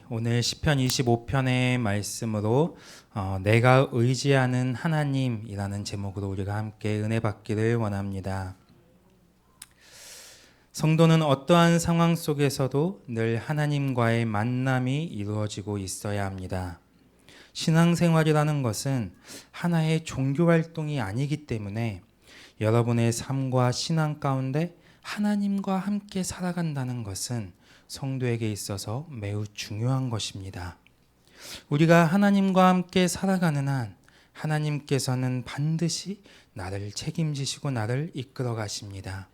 오늘 시편 25편의 말씀으로 내가 의지하는 하나님이라는 제목으로 우리가 함께 은혜 받기를 원합니다. 성도는 어떠한 상황 속에서도 늘 하나님과의 만남이 이루어지고 있어야 합니다. 신앙생활이라는 것은 하나의 종교 활동이 아니기 때문에 여러분의 삶과 신앙 가운데 하나님과 함께 살아간다는 것은 성도에게 있어서 매우 중요한 것입니다. 우리가 하나님과 함께 살아가는 한 하나님께서는 반드시 나를 책임지시고 나를 이끌어 가십니다.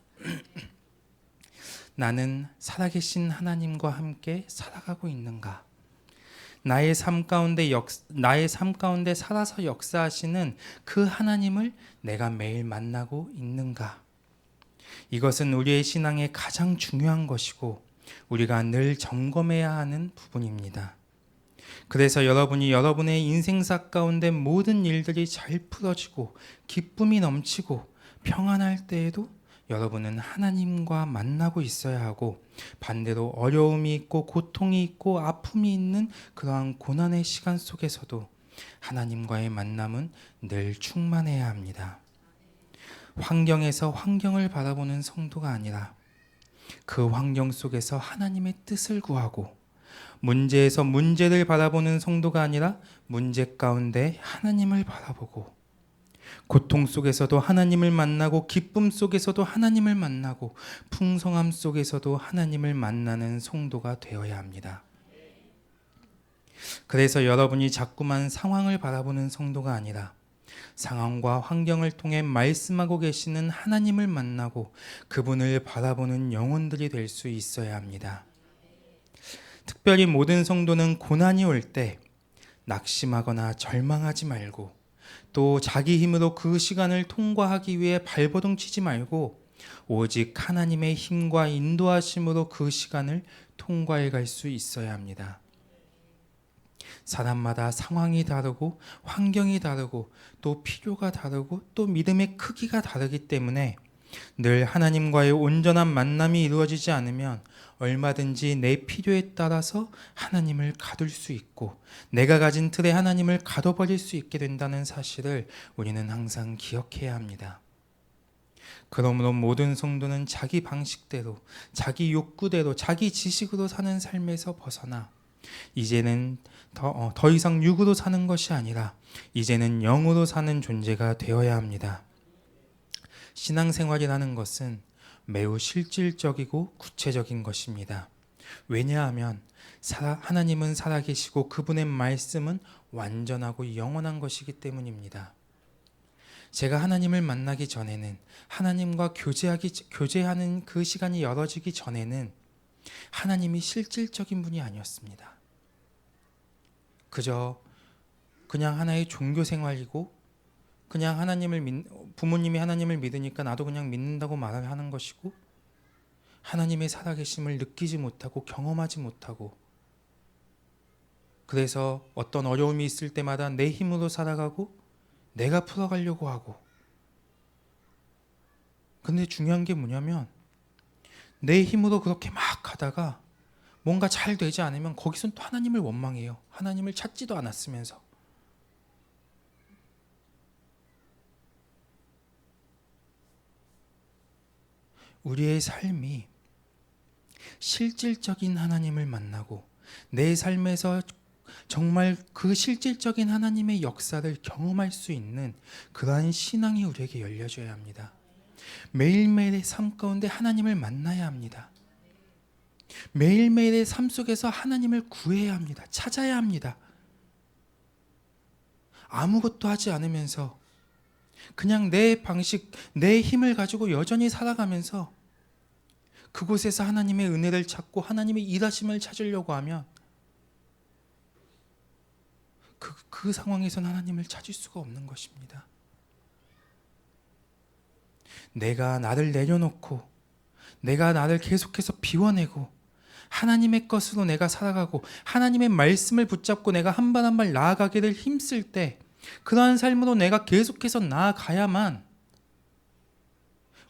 나는 살아계신 하나님과 함께 살아가고 있는가? 나의 삶 가운데 살아서 역사하시는 그 하나님을 내가 매일 만나고 있는가? 이것은 우리의 신앙의 가장 중요한 것이고 우리가 늘 점검해야 하는 부분입니다. 그래서 여러분이 여러분의 인생사 가운데 모든 일들이 잘 풀어지고 기쁨이 넘치고 평안할 때에도 여러분은 하나님과 만나고 있어야 하고, 반대로 어려움이 있고 고통이 있고 아픔이 있는 그러한 고난의 시간 속에서도 하나님과의 만남은 늘 충만해야 합니다. 환경에서 환경을 바라보는 성도가 아니라 그 환경 속에서 하나님의 뜻을 구하고, 문제에서 문제를 바라보는 성도가 아니라 문제 가운데 하나님을 바라보고, 고통 속에서도 하나님을 만나고 기쁨 속에서도 하나님을 만나고 풍성함 속에서도 하나님을 만나는 성도가 되어야 합니다. 그래서 여러분이 자꾸만 상황을 바라보는 성도가 아니라 상황과 환경을 통해 말씀하고 계시는 하나님을 만나고 그분을 바라보는 영혼들이 될 수 있어야 합니다. 특별히 모든 성도는 고난이 올 때 낙심하거나 절망하지 말고, 또 자기 힘으로 그 시간을 통과하기 위해 발버둥 치지 말고 오직 하나님의 힘과 인도하심으로 그 시간을 통과해 갈 수 있어야 합니다. 사람마다 상황이 다르고 환경이 다르고 또 필요가 다르고 또 믿음의 크기가 다르기 때문에 늘 하나님과의 온전한 만남이 이루어지지 않으면 얼마든지 내 필요에 따라서 하나님을 가둘 수 있고 내가 가진 틀에 하나님을 가둬버릴 수 있게 된다는 사실을 우리는 항상 기억해야 합니다. 그러므로 모든 성도는 자기 방식대로, 자기 욕구대로, 자기 지식으로 사는 삶에서 벗어나 이제는 더 이상 육으로 사는 것이 아니라 이제는 영으로 사는 존재가 되어야 합니다. 신앙생활이라는 것은 매우 실질적이고 구체적인 것입니다. 왜냐하면 하나님은 살아계시고 그분의 말씀은 완전하고 영원한 것이기 때문입니다. 제가 하나님을 만나기 전에는, 하나님과 교제하는 그 시간이 열어지기 전에는 하나님이 실질적인 분이 아니었습니다. 그냥 하나의 종교 생활이고 그냥 부모님이 하나님을 믿으니까 나도 그냥 믿는다고 말을 하는 것이고, 하나님의 살아계심을 느끼지 못하고 경험하지 못하고, 그래서 어떤 어려움이 있을 때마다 내 힘으로 살아가고 내가 풀어가려고 하고, 근데 중요한 게 뭐냐면 내 힘으로 그렇게 막 하다가 뭔가 잘 되지 않으면 거기선 또 하나님을 원망해요. 하나님을 찾지도 않았으면서. 우리의 삶이 실질적인 하나님을 만나고 내 삶에서 정말 그 실질적인 하나님의 역사를 경험할 수 있는 그러한 신앙이 우리에게 열려져야 합니다. 매일매일의 삶 가운데 하나님을 만나야 합니다. 매일매일의 삶 속에서 하나님을 구해야 합니다. 찾아야 합니다. 아무것도 하지 않으면서 그냥 내 방식, 내 힘을 가지고 여전히 살아가면서 그곳에서 하나님의 은혜를 찾고 하나님의 일하심을 찾으려고 하면 그 상황에서는 하나님을 찾을 수가 없는 것입니다. 내가 나를 내려놓고 내가 나를 계속해서 비워내고 하나님의 것으로 내가 살아가고 하나님의 말씀을 붙잡고 내가 한 발 한 발 나아가기를 힘쓸 때, 그러한 삶으로 내가 계속해서 나아가야만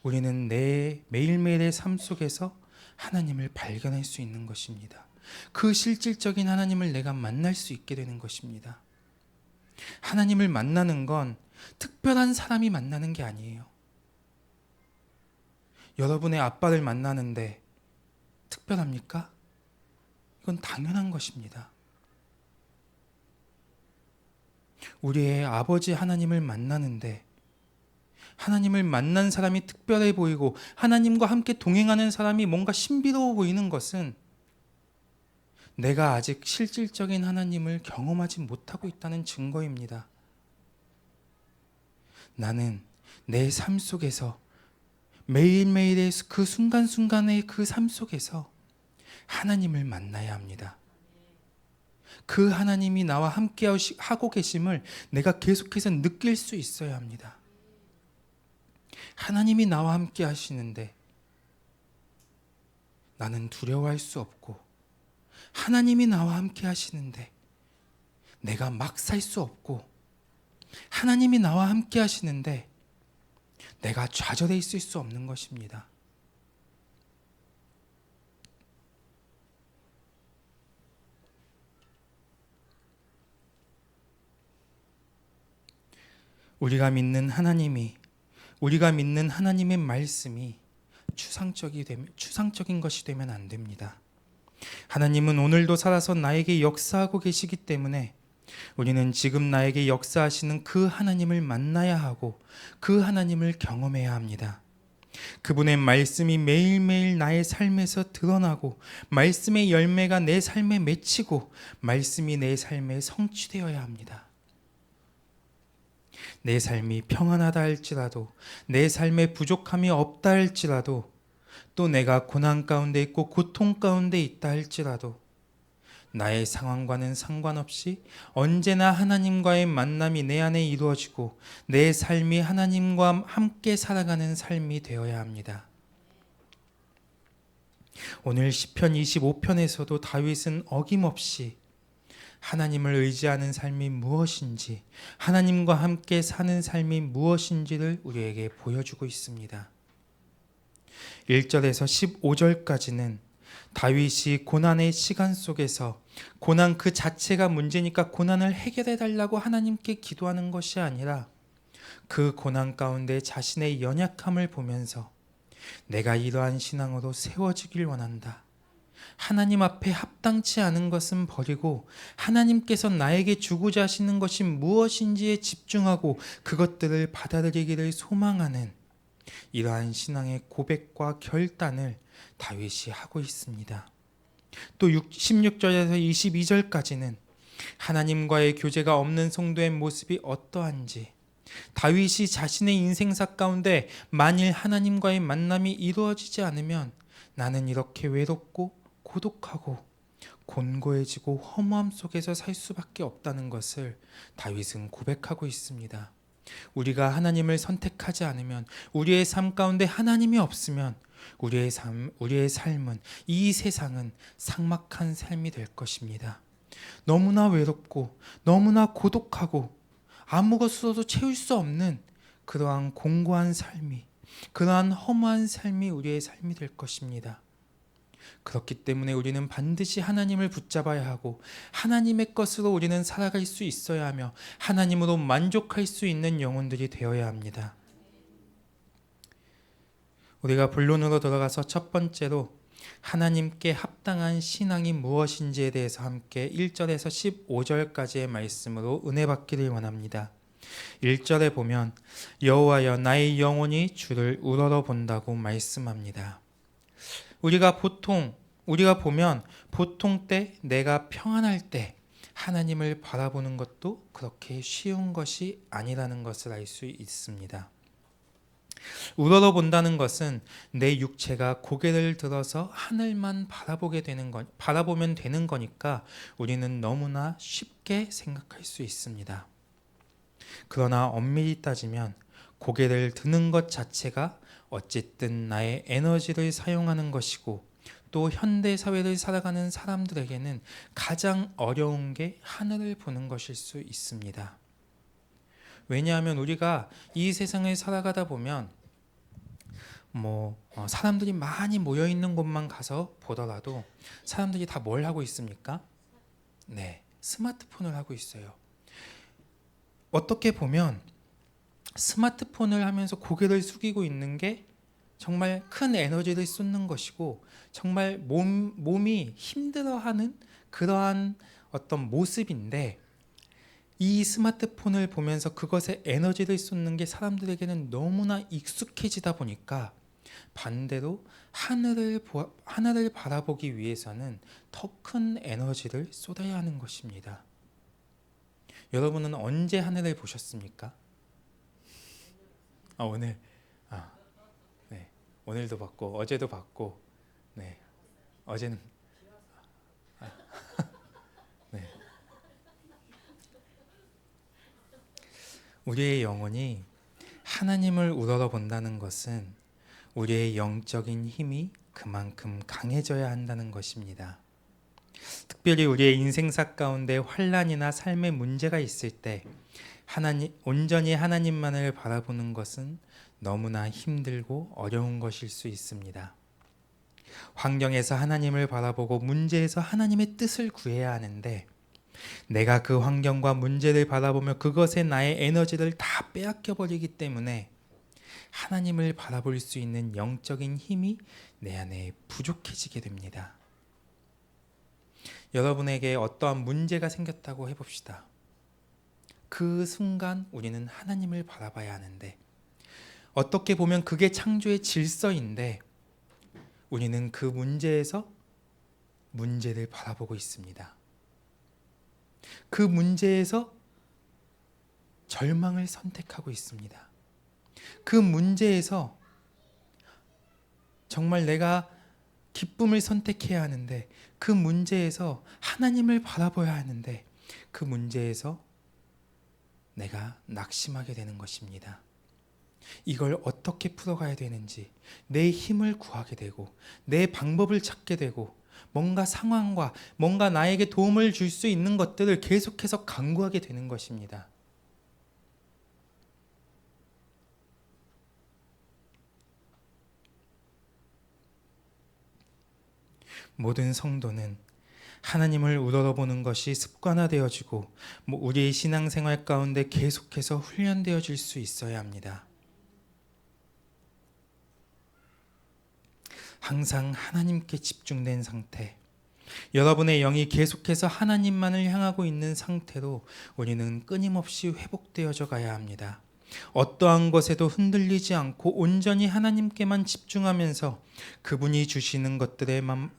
우리는 내 매일매일의 삶 속에서 하나님을 발견할 수 있는 것입니다. 그 실질적인 하나님을 내가 만날 수 있게 되는 것입니다. 하나님을 만나는 건 특별한 사람이 만나는 게 아니에요. 여러분의 아빠를 만나는데 특별합니까? 이건 당연한 것입니다. 우리의 아버지 하나님을 만나는데 하나님을 만난 사람이 특별해 보이고 하나님과 함께 동행하는 사람이 뭔가 신비로워 보이는 것은 내가 아직 실질적인 하나님을 경험하지 못하고 있다는 증거입니다. 나는 내 삶 속에서 매일매일의 그 순간순간의 그 삶 속에서 하나님을 만나야 합니다. 그 하나님이 나와 함께 하고 계심을 내가 계속해서 느낄 수 있어야 합니다. 하나님이 나와 함께 하시는데 나는 두려워할 수 없고, 하나님이 나와 함께 하시는데 내가 막 살 수 없고, 하나님이 나와 함께 하시는데 내가 좌절해 있을 수 없는 것입니다. 우리가 믿는 하나님의 말씀이 추상적인 것이 되면 안 됩니다. 하나님은 오늘도 살아서 나에게 역사하고 계시기 때문에 우리는 지금 나에게 역사하시는 그 하나님을 만나야 하고 그 하나님을 경험해야 합니다. 그분의 말씀이 매일매일 나의 삶에서 드러나고 말씀의 열매가 내 삶에 맺히고 말씀이 내 삶에 성취되어야 합니다. 내 삶이 평안하다 할지라도, 내 삶에 부족함이 없다 할지라도, 또 내가 고난 가운데 있고 고통 가운데 있다 할지라도 나의 상황과는 상관없이 언제나 하나님과의 만남이 내 안에 이루어지고 내 삶이 하나님과 함께 살아가는 삶이 되어야 합니다. 오늘 시편 25편에서도 다윗은 어김없이 하나님을 의지하는 삶이 무엇인지, 하나님과 함께 사는 삶이 무엇인지를 우리에게 보여주고 있습니다. 1절에서 15절까지는 다윗이 고난의 시간 속에서 고난 그 자체가 문제니까 고난을 해결해 달라고 하나님께 기도하는 것이 아니라 그 고난 가운데 자신의 연약함을 보면서 내가 이러한 신앙으로 세워지길 원한다. 하나님 앞에 합당치 않은 것은 버리고 하나님께서 나에게 주고자 하시는 것이 무엇인지에 집중하고 그것들을 받아들이기를 소망하는 이러한 신앙의 고백과 결단을 다윗이 하고 있습니다. 또 16절에서 22절까지는 하나님과의 교제가 없는 성도의 모습이 어떠한지, 다윗이 자신의 인생사 가운데 만일 하나님과의 만남이 이루어지지 않으면 나는 이렇게 외롭고 고독하고 곤고해지고 허무함 속에서 살 수밖에 없다는 것을 다윗은 고백하고 있습니다. 우리가 하나님을 선택하지 않으면, 우리의 삶 가운데 하나님이 없으면 우리의 삶은, 이 세상은 삭막한 삶이 될 것입니다. 너무나 외롭고 너무나 고독하고 아무것으로도 채울 수 없는 그러한 공고한 삶이, 그러한 허무한 삶이 우리의 삶이 될 것입니다. 그렇기 때문에 우리는 반드시 하나님을 붙잡아야 하고 하나님의 것으로 우리는 살아갈 수 있어야 하며 하나님으로 만족할 수 있는 영혼들이 되어야 합니다. 우리가 본론으로 들어가서 첫 번째로 하나님께 합당한 신앙이 무엇인지에 대해서 함께 1절에서 15절까지의 말씀으로 은혜 받기를 원합니다. 1절에 보면 여호와여 나의 영혼이 주를 우러러 본다고 말씀합니다. 우리가 보면 보통 때, 내가 평안할 때 하나님을 바라보는 것도 그렇게 쉬운 것이 아니라는 것을 알 수 있습니다. 우러러 본다는 것은 내 육체가 고개를 들어서 하늘만 바라보면 되는 거니까 우리는 너무나 쉽게 생각할 수 있습니다. 그러나 엄밀히 따지면 고개를 드는 것 자체가 어쨌든 나의 에너지를 사용하는 것이고, 또 현대 사회를 살아가는 사람들에게는 가장 어려운 게 하늘을 보는 것일 수 있습니다. 왜냐하면 우리가 이 세상을 살아가다 보면 사람들이 많이 모여 있는 곳만 가서 보더라도 사람들이 다 뭘 하고 있습니까? 네, 스마트폰을 하고 있어요. 어떻게 보면 스마트폰을 하면서 고개를 숙이고 있는 게 정말 큰 에너지를 쏟는 것이고 정말 몸이 힘들어하는 그러한 어떤 모습인데, 이 스마트폰을 보면서 그것에 에너지를 쏟는 게 사람들에게는 너무나 익숙해지다 보니까 반대로 하늘을 바라보기 위해서는 더 큰 에너지를 쏟아야 하는 것입니다. 여러분은 언제 하늘을 보셨습니까? 오늘. 네. 오늘도 봤고 어제도 봤고. 네. 어제는. 네. 우리의 영혼이 하나님을 우러러본다는 것은 우리의 영적인 힘이 그만큼 강해져야 한다는 것입니다. 특별히 우리의 인생사 가운데 환난이나 삶의 문제가 있을 때 온전히 하나님만을 바라보는 것은 너무나 힘들고 어려운 것일 수 있습니다. 환경에서 하나님을 바라보고 문제에서 하나님의 뜻을 구해야 하는데, 내가 그 환경과 문제를 바라보며 그것에 나의 에너지를 다 빼앗겨 버리기 때문에 하나님을 바라볼 수 있는 영적인 힘이 내 안에 부족해지게 됩니다. 여러분에게 어떠한 문제가 생겼다고 해봅시다. 그 순간 우리는 하나님을 바라봐야 하는데, 어떻게 보면 그게 창조의 질서인데 우리는 그 문제에서 문제를 바라보고 있습니다. 그 문제에서 절망을 선택하고 있습니다. 그 문제에서 정말 내가 기쁨을 선택해야 하는데, 그 문제에서 하나님을 바라봐야 하는데, 그 문제에서 내가 낙심하게 되는 것입니다. 이걸 어떻게 풀어가야 되는지 내 힘을 구하게 되고 내 방법을 찾게 되고 뭔가 상황과 뭔가 나에게 도움을 줄 수 있는 것들을 계속해서 강구하게 되는 것입니다. 모든 성도는 하나님을 우러러보는 것이 습관화되어지고 우리의 신앙생활 가운데 계속해서 훈련되어질 수 있어야 합니다. 항상 하나님께 집중된 상태, 여러분의 영이 계속해서 하나님만을 향하고 있는 상태로 우리는 끊임없이 회복되어져 가야 합니다. 어떠한 것에도 흔들리지 않고 온전히 하나님께만 집중하면서 그분이 주시는 것들에만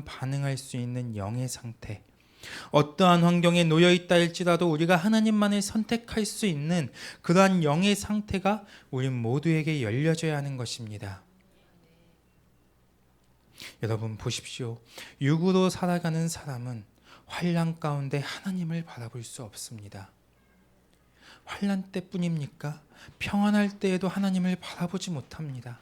반응할 수 있는 영의 상태, 어떠한 환경에 놓여 있다 할지라도 우리가 하나님만을 선택할 수 있는 그러한 영의 상태가 우리 모두에게 열려져야 하는 것입니다. 여러분 보십시오. 육으로 살아가는 사람은 환난 가운데 하나님을 바라볼 수 없습니다. 환난 때뿐입니까? 평안할 때에도 하나님을 바라보지 못합니다.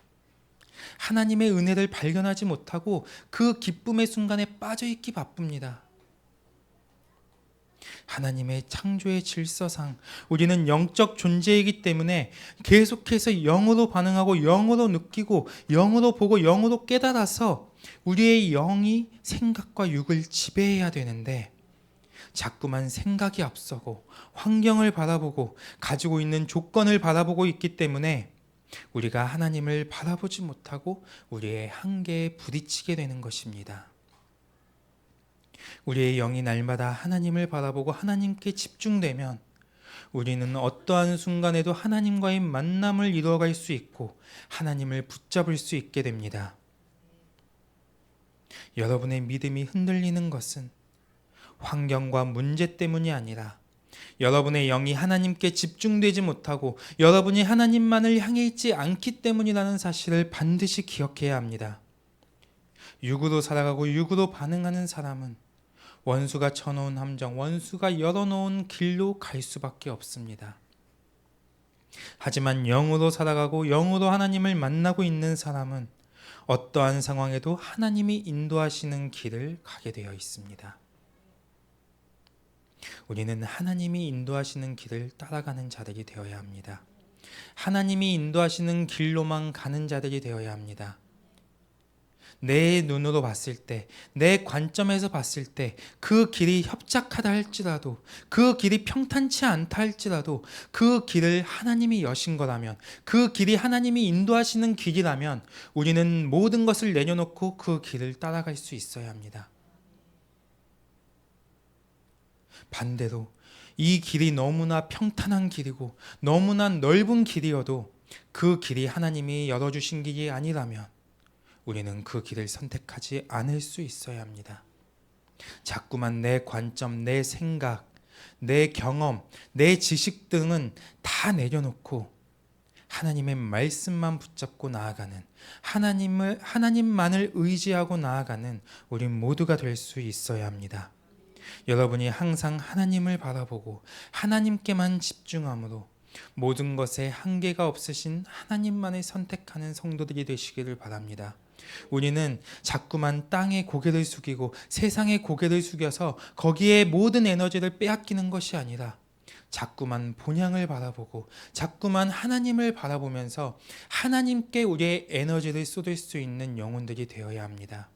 하나님의 은혜를 발견하지 못하고 그 기쁨의 순간에 빠져있기 바쁩니다. 하나님의 창조의 질서상 우리는 영적 존재이기 때문에 계속해서 영으로 반응하고 영으로 느끼고 영으로 보고 영으로 깨달아서 우리의 영이 생각과 육을 지배해야 되는데, 자꾸만 생각이 앞서고 환경을 바라보고 가지고 있는 조건을 바라보고 있기 때문에 우리가 하나님을 바라보지 못하고 우리의 한계에 부딪히게 되는 것입니다. 우리의 영이 날마다 하나님을 바라보고 하나님께 집중되면 우리는 어떠한 순간에도 하나님과의 만남을 이루어갈 수 있고 하나님을 붙잡을 수 있게 됩니다. 여러분의 믿음이 흔들리는 것은 환경과 문제 때문이 아니라 여러분의 영이 하나님께 집중되지 못하고 여러분이 하나님만을 향해 있지 않기 때문이라는 사실을 반드시 기억해야 합니다. 육으로 살아가고 육으로 반응하는 사람은 원수가 쳐놓은 함정, 원수가 열어놓은 길로 갈 수밖에 없습니다. 하지만 영으로 살아가고 영으로 하나님을 만나고 있는 사람은 어떠한 상황에도 하나님이 인도하시는 길을 가게 되어 있습니다. 우리는 하나님이 인도하시는 길을 따라가는 자들이 되어야 합니다. 하나님이 인도하시는 길로만 가는 자들이 되어야 합니다. 내 눈으로 봤을 때, 내 관점에서 봤을 때 그 길이 협착하다 할지라도, 그 길이 평탄치 않다 할지라도, 그 길을 하나님이 여신 거라면, 그 길이 하나님이 인도하시는 길이라면 우리는 모든 것을 내려놓고 그 길을 따라갈 수 있어야 합니다. 반대로 이 길이 너무나 평탄한 길이고 너무나 넓은 길이어도 그 길이 하나님이 열어주신 길이 아니라면 우리는 그 길을 선택하지 않을 수 있어야 합니다. 자꾸만 내 관점, 내 생각, 내 경험, 내 지식 등은 다 내려놓고 하나님의 말씀만 붙잡고 나아가는, 하나님만을 의지하고 나아가는 우리 모두가 될 수 있어야 합니다. 여러분이 항상 하나님을 바라보고 하나님께만 집중함으로 모든 것에 한계가 없으신 하나님만을 선택하는 성도들이 되시기를 바랍니다. 우리는 자꾸만 땅에 고개를 숙이고 세상에 고개를 숙여서 거기에 모든 에너지를 빼앗기는 것이 아니라 자꾸만 본향을 바라보고 자꾸만 하나님을 바라보면서 하나님께 우리의 에너지를 쏟을 수 있는 영혼들이 되어야 합니다.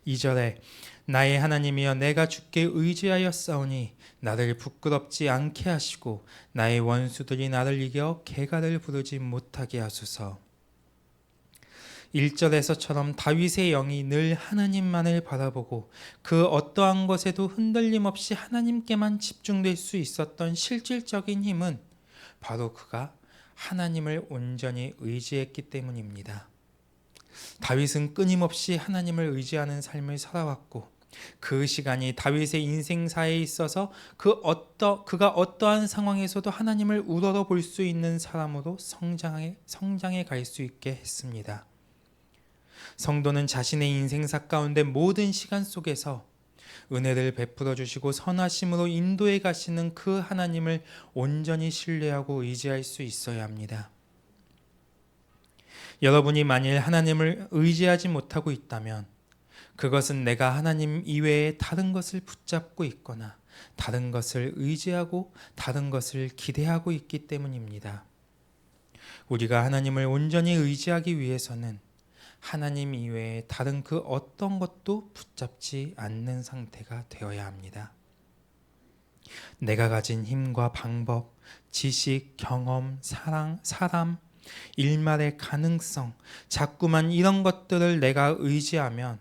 2절에 나의 하나님이여 내가 주께 의지하였사오니 나를 부끄럽지 않게 하시고 나의 원수들이 나를 이겨 개가를 부르지 못하게 하소서. 1절에서처럼 다윗의 영이 늘 하나님만을 바라보고 그 어떠한 것에도 흔들림 없이 하나님께만 집중될 수 있었던 실질적인 힘은 바로 그가 하나님을 온전히 의지했기 때문입니다. 다윗은 끊임없이 하나님을 의지하는 삶을 살아왔고 그 시간이 다윗의 인생사에 있어서 그가 어떠한 상황에서도 하나님을 우러러 볼 수 있는 사람으로 성장해 갈 수 있게 했습니다. 성도는 자신의 인생사 가운데 모든 시간 속에서 은혜를 베풀어 주시고 선하심으로 인도해 가시는 그 하나님을 온전히 신뢰하고 의지할 수 있어야 합니다. 여러분이 만일 하나님을 의지하지 못하고 있다면 그것은 내가 하나님 이외에 다른 것을 붙잡고 있거나 다른 것을 의지하고 다른 것을 기대하고 있기 때문입니다. 우리가 하나님을 온전히 의지하기 위해서는 하나님 이외에 다른 그 어떤 것도 붙잡지 않는 상태가 되어야 합니다. 내가 가진 힘과 방법, 지식, 경험, 사람, 일말의 가능성, 자꾸만 이런 것들을 내가 의지하면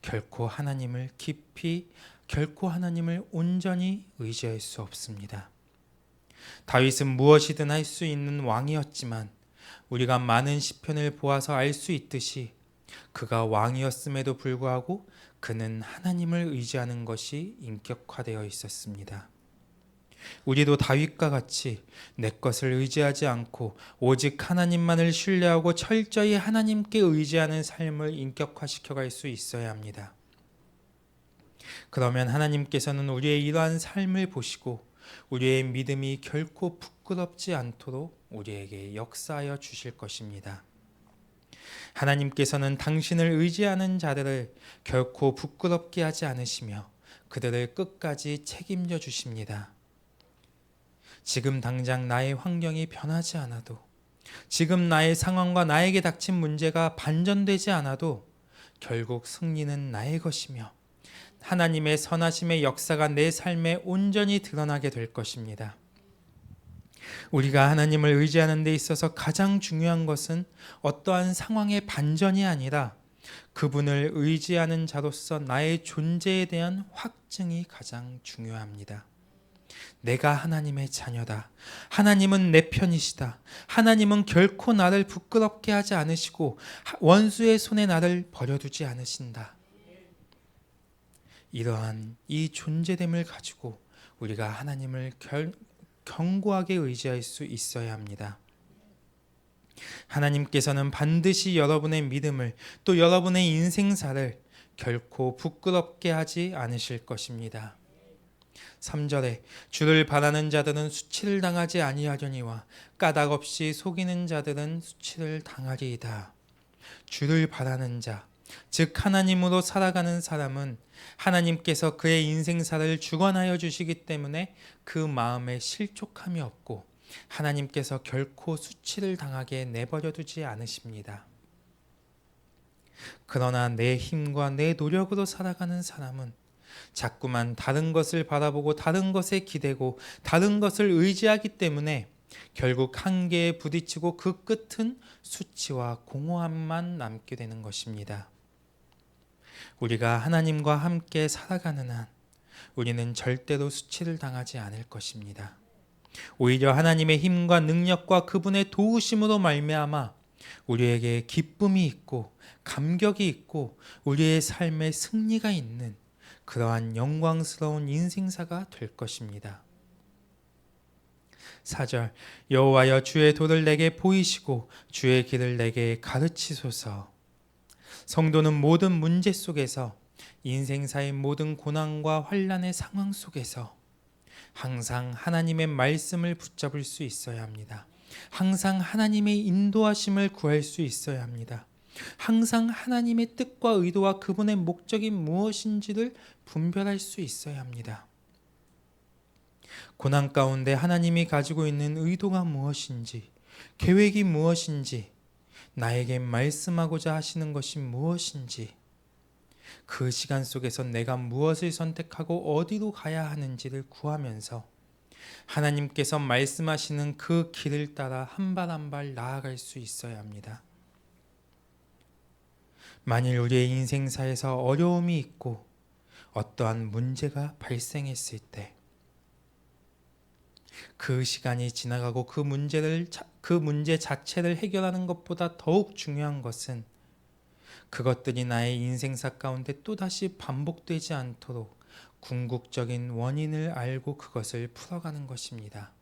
결코 하나님을 온전히 의지할 수 없습니다. 다윗은 무엇이든 할 수 있는 왕이었지만 우리가 많은 시편을 보아서 알 수 있듯이 그가 왕이었음에도 불구하고 그는 하나님을 의지하는 것이 인격화되어 있었습니다. 우리도 다윗과 같이 내 것을 의지하지 않고 오직 하나님만을 신뢰하고 철저히 하나님께 의지하는 삶을 인격화시켜 갈 수 있어야 합니다. 그러면 하나님께서는 우리의 이러한 삶을 보시고 우리의 믿음이 결코 부끄럽지 않도록 우리에게 역사하여 주실 것입니다. 하나님께서는 당신을 의지하는 자들을 결코 부끄럽게 하지 않으시며 그들을 끝까지 책임져 주십니다. 지금 당장 나의 환경이 변하지 않아도, 지금 나의 상황과 나에게 닥친 문제가 반전되지 않아도 결국 승리는 나의 것이며 하나님의 선하심의 역사가 내 삶에 온전히 드러나게 될 것입니다. 우리가 하나님을 의지하는 데 있어서 가장 중요한 것은 어떠한 상황의 반전이 아니라 그분을 의지하는 자로서 나의 존재에 대한 확증이 가장 중요합니다. 내가 하나님의 자녀다. 하나님은 내 편이시다. 하나님은 결코 나를 부끄럽게 하지 않으시고 원수의 손에 나를 버려두지 않으신다. 이러한 이 존재됨을 가지고 우리가 하나님을 견고하게 의지할 수 있어야 합니다. 하나님께서는 반드시 여러분의 믿음을 또 여러분의 인생사를 결코 부끄럽게 하지 않으실 것입니다. 3절에 주를 바라는 자들은 수치를 당하지 아니하려니와 까닭없이 속이는 자들은 수치를 당하리이다. 주를 바라는 자, 즉 하나님으로 살아가는 사람은 하나님께서 그의 인생사를 주관하여 주시기 때문에 그 마음에 실족함이 없고 하나님께서 결코 수치를 당하게 내버려 두지 않으십니다. 그러나 내 힘과 내 노력으로 살아가는 사람은 자꾸만 다른 것을 바라보고 다른 것에 기대고 다른 것을 의지하기 때문에 결국 한계에 부딪히고 그 끝은 수치와 공허함만 남게 되는 것입니다. 우리가 하나님과 함께 살아가는 한 우리는 절대로 수치를 당하지 않을 것입니다. 오히려 하나님의 힘과 능력과 그분의 도우심으로 말미암아 우리에게 기쁨이 있고 감격이 있고 우리의 삶에 승리가 있는 그러한 영광스러운 인생사가 될 것입니다. 4절 여호와여 주의 도를 내게 보이시고 주의 길을 내게 가르치소서. 성도는 모든 문제 속에서 인생사의 모든 고난과 환난의 상황 속에서 항상 하나님의 말씀을 붙잡을 수 있어야 합니다. 항상 하나님의 인도하심을 구할 수 있어야 합니다. 항상 하나님의 뜻과 의도와 그분의 목적이 무엇인지를 분별할 수 있어야 합니다. 고난 가운데 하나님이 가지고 있는 의도가 무엇인지, 계획이 무엇인지, 나에게 말씀하고자 하시는 것이 무엇인지, 그 시간 속에서 내가 무엇을 선택하고 어디로 가야 하는지를 구하면서 하나님께서 말씀하시는 그 길을 따라 한 발 한 발 나아갈 수 있어야 합니다. 만일 우리의 인생사에서 어려움이 있고 어떠한 문제가 발생했을 때 그 시간이 지나가고 그 문제 자체를 해결하는 것보다 더욱 중요한 것은 그것들이 나의 인생사 가운데 또다시 반복되지 않도록 궁극적인 원인을 알고 그것을 풀어가는 것입니다.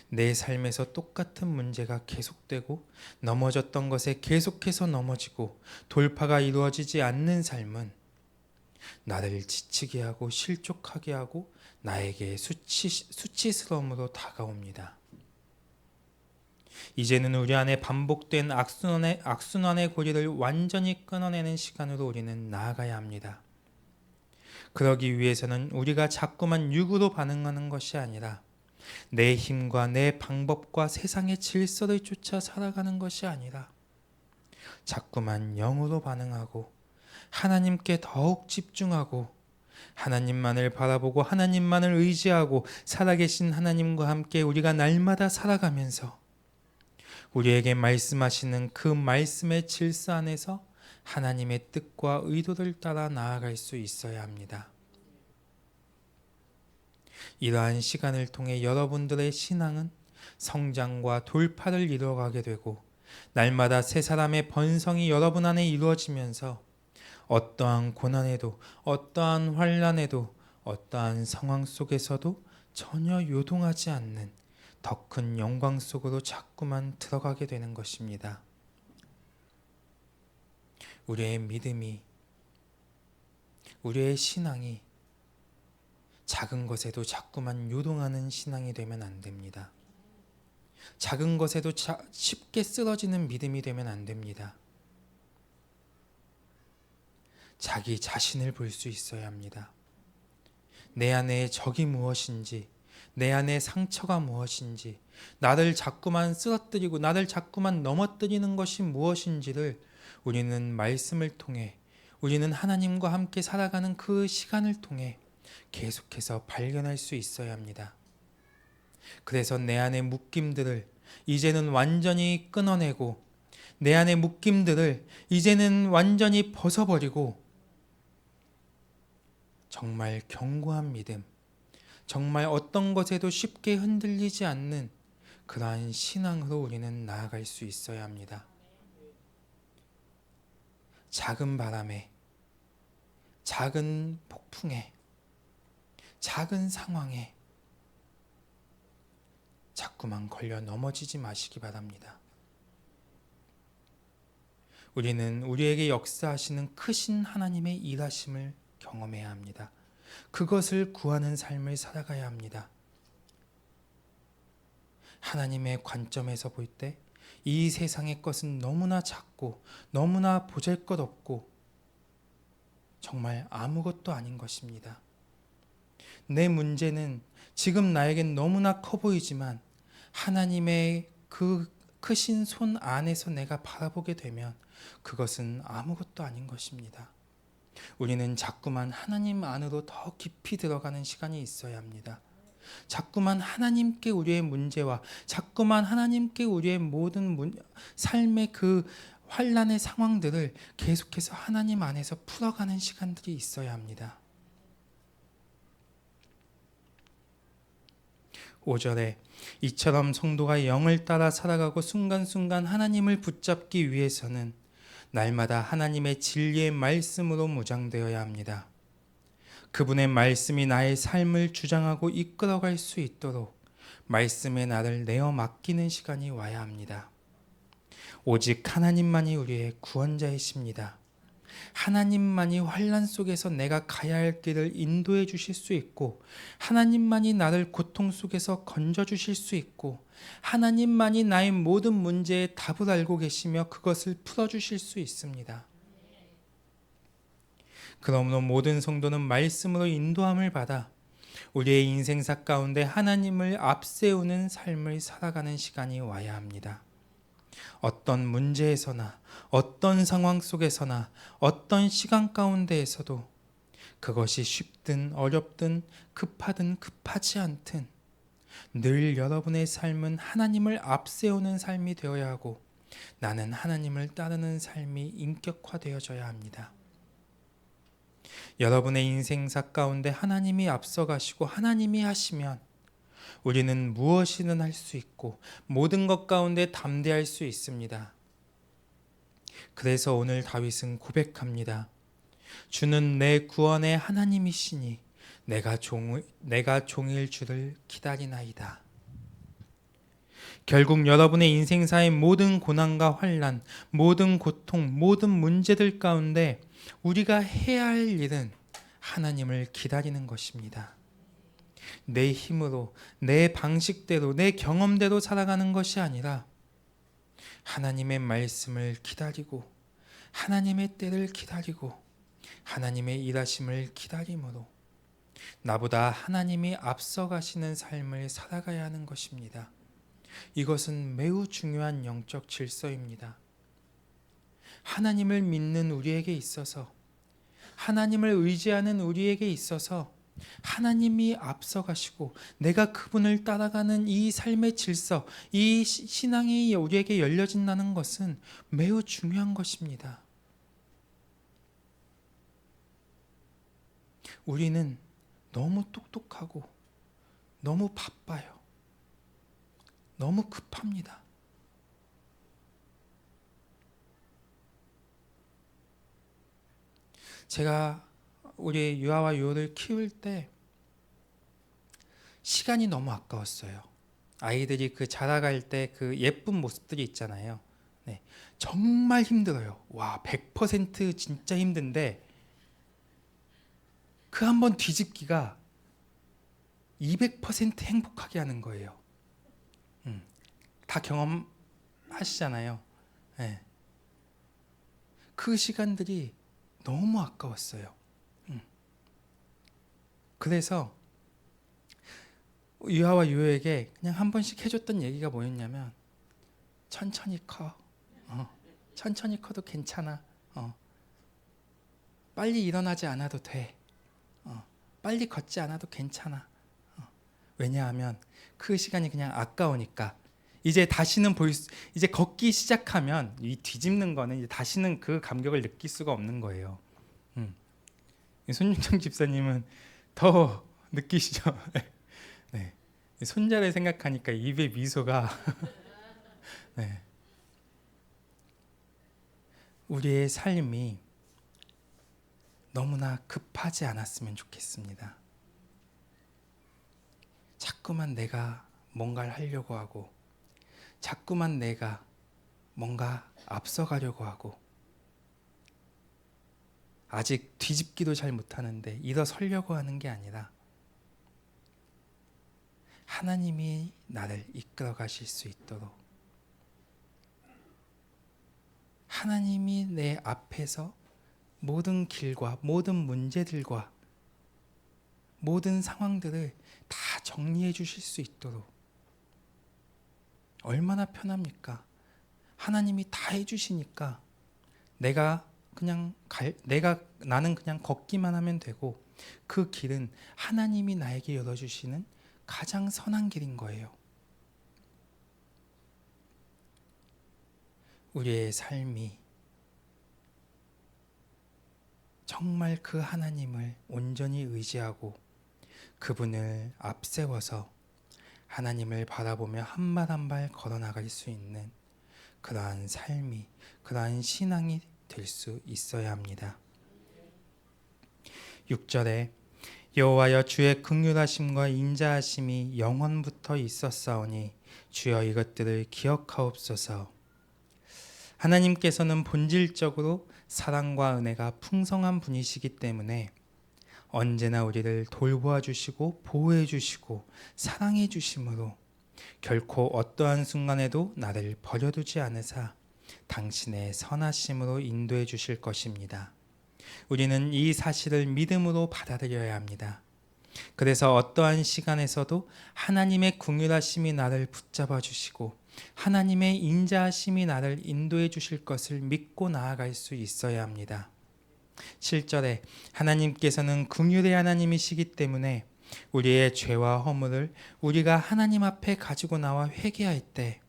내 삶에서 똑같은 문제가 계속되고 넘어졌던 것에 계속해서 넘어지고 돌파가 이루어지지 않는 삶은 나를 지치게 하고 실족하게 하고 나에게 수치스러움으로 다가옵니다. 이제는 우리 안에 반복된 악순환의 고리를 완전히 끊어내는 시간으로 우리는 나아가야 합니다. 그러기 위해서는 우리가 자꾸만 육으로 반응하는 것이 아니라 내 힘과 내 방법과 세상의 질서를 쫓아 살아가는 것이 아니라 자꾸만 영으로 반응하고 하나님께 더욱 집중하고 하나님만을 바라보고 하나님만을 의지하고 살아계신 하나님과 함께 우리가 날마다 살아가면서 우리에게 말씀하시는 그 말씀의 질서 안에서 하나님의 뜻과 의도를 따라 나아갈 수 있어야 합니다. 이러한 시간을 통해 여러분들의 신앙은 성장과 돌파를 이루어가게 되고 날마다 새 사람의 번성이 여러분 안에 이루어지면서 어떠한 고난에도 어떠한 환난에도 어떠한 상황 속에서도 전혀 요동하지 않는 더 큰 영광 속으로 자꾸만 들어가게 되는 것입니다. 우리의 믿음이, 우리의 신앙이 작은 것에도 자꾸만 요동하는 신앙이 되면 안 됩니다. 작은 것에도 쉽게 쓰러지는 믿음이 되면 안 됩니다. 자기 자신을 볼 수 있어야 합니다. 내 안에 적이 무엇인지, 내 안에 상처가 무엇인지, 나를 자꾸만 쓰러뜨리고 나를 자꾸만 넘어뜨리는 것이 무엇인지를 우리는 말씀을 통해, 우리는 하나님과 함께 살아가는 그 시간을 통해 계속해서 발견할 수 있어야 합니다. 그래서 내 안의 묶임들을 이제는 완전히 끊어내고 내 안의 묶임들을 이제는 완전히 벗어버리고 정말 견고한 믿음, 정말 어떤 것에도 쉽게 흔들리지 않는 그러한 신앙으로 우리는 나아갈 수 있어야 합니다. 작은 바람에, 작은 폭풍에, 작은 상황에 자꾸만 걸려 넘어지지 마시기 바랍니다. 우리는 우리에게 역사하시는 크신 하나님의 일하심을 경험해야 합니다. 그것을 구하는 삶을 살아가야 합니다. 하나님의 관점에서 볼 때 이 세상의 것은 너무나 작고 너무나 보잘것없고 정말 아무것도 아닌 것입니다. 내 문제는 지금 나에겐 너무나 커 보이지만 하나님의 그 크신 손 안에서 내가 바라보게 되면 그것은 아무것도 아닌 것입니다. 우리는 자꾸만 하나님 안으로 더 깊이 들어가는 시간이 있어야 합니다. 자꾸만 하나님께 우리의 문제와 자꾸만 하나님께 우리의 모든 삶의 그 환난의 상황들을 계속해서 하나님 안에서 풀어가는 시간들이 있어야 합니다. 5절에 이처럼 성도가 영을 따라 살아가고 순간순간 하나님을 붙잡기 위해서는 날마다 하나님의 진리의 말씀으로 무장되어야 합니다. 그분의 말씀이 나의 삶을 주장하고 이끌어갈 수 있도록 말씀에 나를 내어 맡기는 시간이 와야 합니다. 오직 하나님만이 우리의 구원자이십니다. 하나님만이 환난 속에서 내가 가야 할 길을 인도해 주실 수 있고, 하나님만이 나를 고통 속에서 건져 주실 수 있고, 하나님만이 나의 모든 문제의 답을 알고 계시며 그것을 풀어 주실 수 있습니다. 그러므로 모든 성도는 말씀으로 인도함을 받아 우리의 인생사 가운데 하나님을 앞세우는 삶을 살아가는 시간이 와야 합니다. 어떤 문제에서나 어떤 상황 속에서나 어떤 시간 가운데에서도 그것이 쉽든 어렵든 급하든 급하지 않든 늘 여러분의 삶은 하나님을 앞세우는 삶이 되어야 하고 나는 하나님을 따르는 삶이 인격화되어져야 합니다. 여러분의 인생사 가운데 하나님이 앞서가시고 하나님이 하시면 우리는 무엇이든 할 수 있고 모든 것 가운데 담대할 수 있습니다. 그래서 오늘 다윗은 고백합니다. 주는 내 구원의 하나님이시니 내가 종일 주를 기다리나이다. 결국 여러분의 인생사의 모든 고난과 환난, 모든 고통, 모든 문제들 가운데 우리가 해야 할 일은 하나님을 기다리는 것입니다. 내 힘으로, 내 방식대로, 내 경험대로 살아가는 것이 아니라 하나님의 말씀을 기다리고 하나님의 때를 기다리고 하나님의 일하심을 기다림으로 나보다 하나님이 앞서가시는 삶을 살아가야 하는 것입니다. 이것은 매우 중요한 영적 질서입니다. 하나님을 믿는 우리에게 있어서, 하나님을 의지하는 우리에게 있어서 하나님이 앞서가시고 내가 그분을 따라가는 이 삶의 질서, 이 신앙이 우리에게 열려진다는 것은 매우 중요한 것입니다. 우리는 너무 똑똑하고 너무 바빠요. 너무 급합니다. 제가 우리 유아와 유호를 키울 때 시간이 너무 아까웠어요. 아이들이 그 자라갈 때 그 예쁜 모습들이 있잖아요. 네, 정말 힘들어요. 와, 100% 진짜 힘든데 그 한 번 뒤집기가 200% 행복하게 하는 거예요. 다 경험하시잖아요. 네. 그 시간들이 너무 아까웠어요. 그래서 유아와 유효에게 그냥 한 번씩 해줬던 얘기가 뭐였냐면 천천히 커. 천천히 커도 괜찮아. 빨리 일어나지 않아도 돼. 빨리 걷지 않아도 괜찮아. 왜냐하면 그 시간이 그냥 아까우니까. 이제 다시는 이제 걷기 시작하면 이 뒤집는 거는 이제 다시는 그 감격을 느낄 수가 없는 거예요. 손윤정 집사님은 더 느끼시죠? 네. 손자를 생각하니까 입에 미소가 네. 우리의 삶이 너무나 급하지 않았으면 좋겠습니다. 자꾸만 내가 뭔가를 하려고 하고 자꾸만 내가 뭔가 앞서가려고 하고 아직 뒤집기도 잘 못하는데 일어서려고 하는 게 아니라 하나님이 나를 이끌어 가실 수 있도록 하나님이 내 앞에서 모든 길과 모든 문제들과 모든 상황들을 다 정리해 주실 수 있도록 얼마나 편합니까? 하나님이 다 해주시니까 나는 그냥 걷기만 하면 되고 그 길은 하나님이 나에게 열어주시는 가장 선한 길인 거예요. 우리의 삶이 정말 그 하나님을 온전히 의지하고 그분을 앞세워서 하나님을 바라보며 한 발 한 발 걸어나갈 수 있는 그러한 삶이, 그러한 신앙이 될 수 있어야 합니다. 6절에 여호와여 주의 긍휼하심과 인자하심이 영원부터 있었사오니 주여 이것들을 기억하옵소서. 하나님께서는 본질적으로 사랑과 은혜가 풍성한 분이시기 때문에 언제나 우리를 돌보아 주시고 보호해 주시고 사랑해 주심으로 결코 어떠한 순간에도 나를 버려두지 않으사 당신의 선하심으로 인도해 주실 것입니다. 우리는 이 사실을 믿음으로 받아들여야 합니다. 그래서 어떠한 시간에서도 하나님의 긍휼하심이 나를 붙잡아 주시고 하나님의 인자하심이 나를 인도해 주실 것을 믿고 나아갈 수 있어야 합니다. 7절에 하나님께서는 긍휼의 하나님이시기 때문에 우리의 죄와 허물을 우리가 하나님 앞에 가지고 나와 회개할 때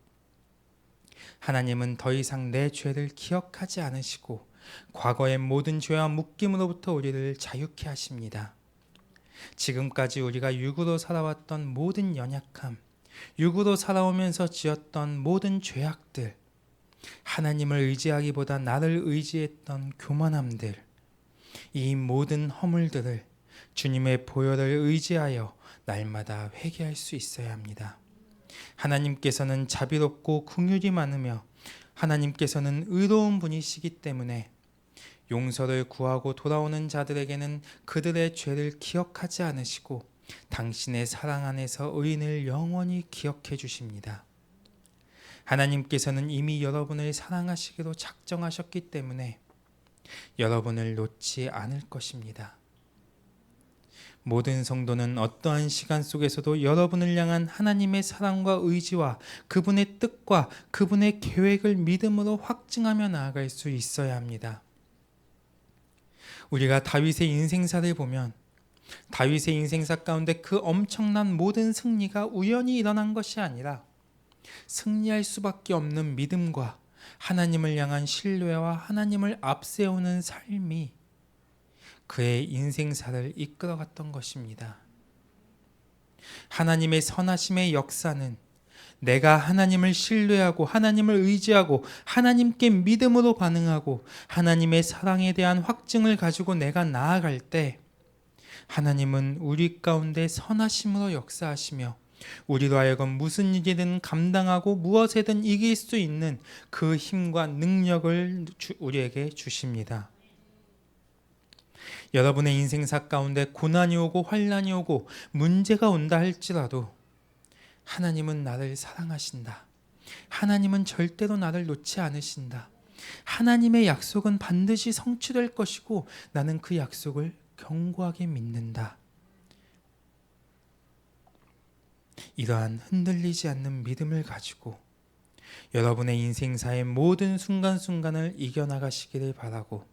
하나님은 더 이상 내 죄를 기억하지 않으시고 과거의 모든 죄와 묶임으로부터 우리를 자유케 하십니다. 지금까지 우리가 육으로 살아왔던 모든 연약함, 육으로 살아오면서 지었던 모든 죄악들, 하나님을 의지하기보다 나를 의지했던 교만함들, 이 모든 허물들을 주님의 보혈을 의지하여 날마다 회개할 수 있어야 합니다. 하나님께서는 자비롭고 긍휼이 많으며 하나님께서는 의로운 분이시기 때문에 용서를 구하고 돌아오는 자들에게는 그들의 죄를 기억하지 않으시고 당신의 사랑 안에서 의인을 영원히 기억해 주십니다. 하나님께서는 이미 여러분을 사랑하시기로 작정하셨기 때문에 여러분을 놓지 않을 것입니다. 모든 성도는 어떠한 시간 속에서도 여러분을 향한 하나님의 사랑과 의지와 그분의 뜻과 그분의 계획을 믿음으로 확증하며 나아갈 수 있어야 합니다. 우리가 다윗의 인생사를 보면 다윗의 인생사 가운데 그 엄청난 모든 승리가 우연히 일어난 것이 아니라 승리할 수밖에 없는 믿음과 하나님을 향한 신뢰와 하나님을 앞세우는 삶이 그의 인생사를 이끌어갔던 것입니다. 하나님의 선하심의 역사는 내가 하나님을 신뢰하고 하나님을 의지하고 하나님께 믿음으로 반응하고 하나님의 사랑에 대한 확증을 가지고 내가 나아갈 때 하나님은 우리 가운데 선하심으로 역사하시며 우리로 하여금 무슨 일이든 감당하고 무엇에든 이길 수 있는 그 힘과 능력을 우리에게 주십니다. 여러분의 인생사 가운데 고난이 오고 환난이 오고 문제가 온다 할지라도 하나님은 나를 사랑하신다. 하나님은 절대로 나를 놓지 않으신다. 하나님의 약속은 반드시 성취될 것이고 나는 그 약속을 견고하게 믿는다. 이러한 흔들리지 않는 믿음을 가지고 여러분의 인생사의 모든 순간순간을 이겨나가시기를 바라고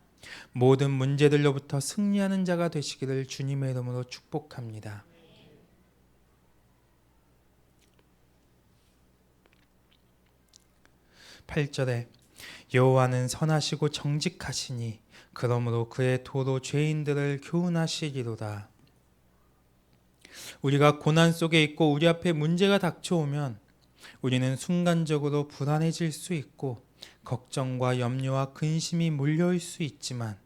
모든 문제들로부터 승리하는 자가 되시기를 주님의 이름으로 축복합니다. 8절에 여호와는 선하시고 정직하시니 그러므로 그의 도로 죄인들을 교훈하시리로다. 우리가 고난 속에 있고 우리 앞에 문제가 닥쳐오면 우리는 순간적으로 불안해질 수 있고 걱정과 염려와 근심이 몰려올 수 있지만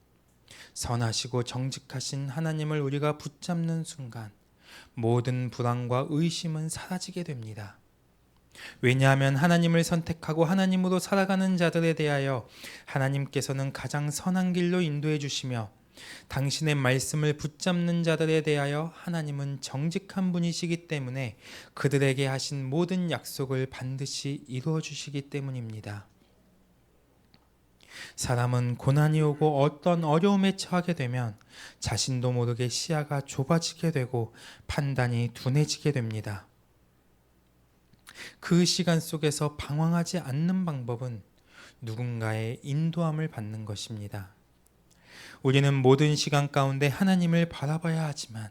선하시고 정직하신 하나님을 우리가 붙잡는 순간 모든 불안과 의심은 사라지게 됩니다. 왜냐하면 하나님을 선택하고 하나님으로 살아가는 자들에 대하여 하나님께서는 가장 선한 길로 인도해 주시며 당신의 말씀을 붙잡는 자들에 대하여 하나님은 정직한 분이시기 때문에 그들에게 하신 모든 약속을 반드시 이루어 주시기 때문입니다. 사람은 고난이 오고 어떤 어려움에 처하게 되면 자신도 모르게 시야가 좁아지게 되고 판단이 둔해지게 됩니다. 그 시간 속에서 방황하지 않는 방법은 누군가의 인도함을 받는 것입니다. 우리는 모든 시간 가운데 하나님을 바라봐야 하지만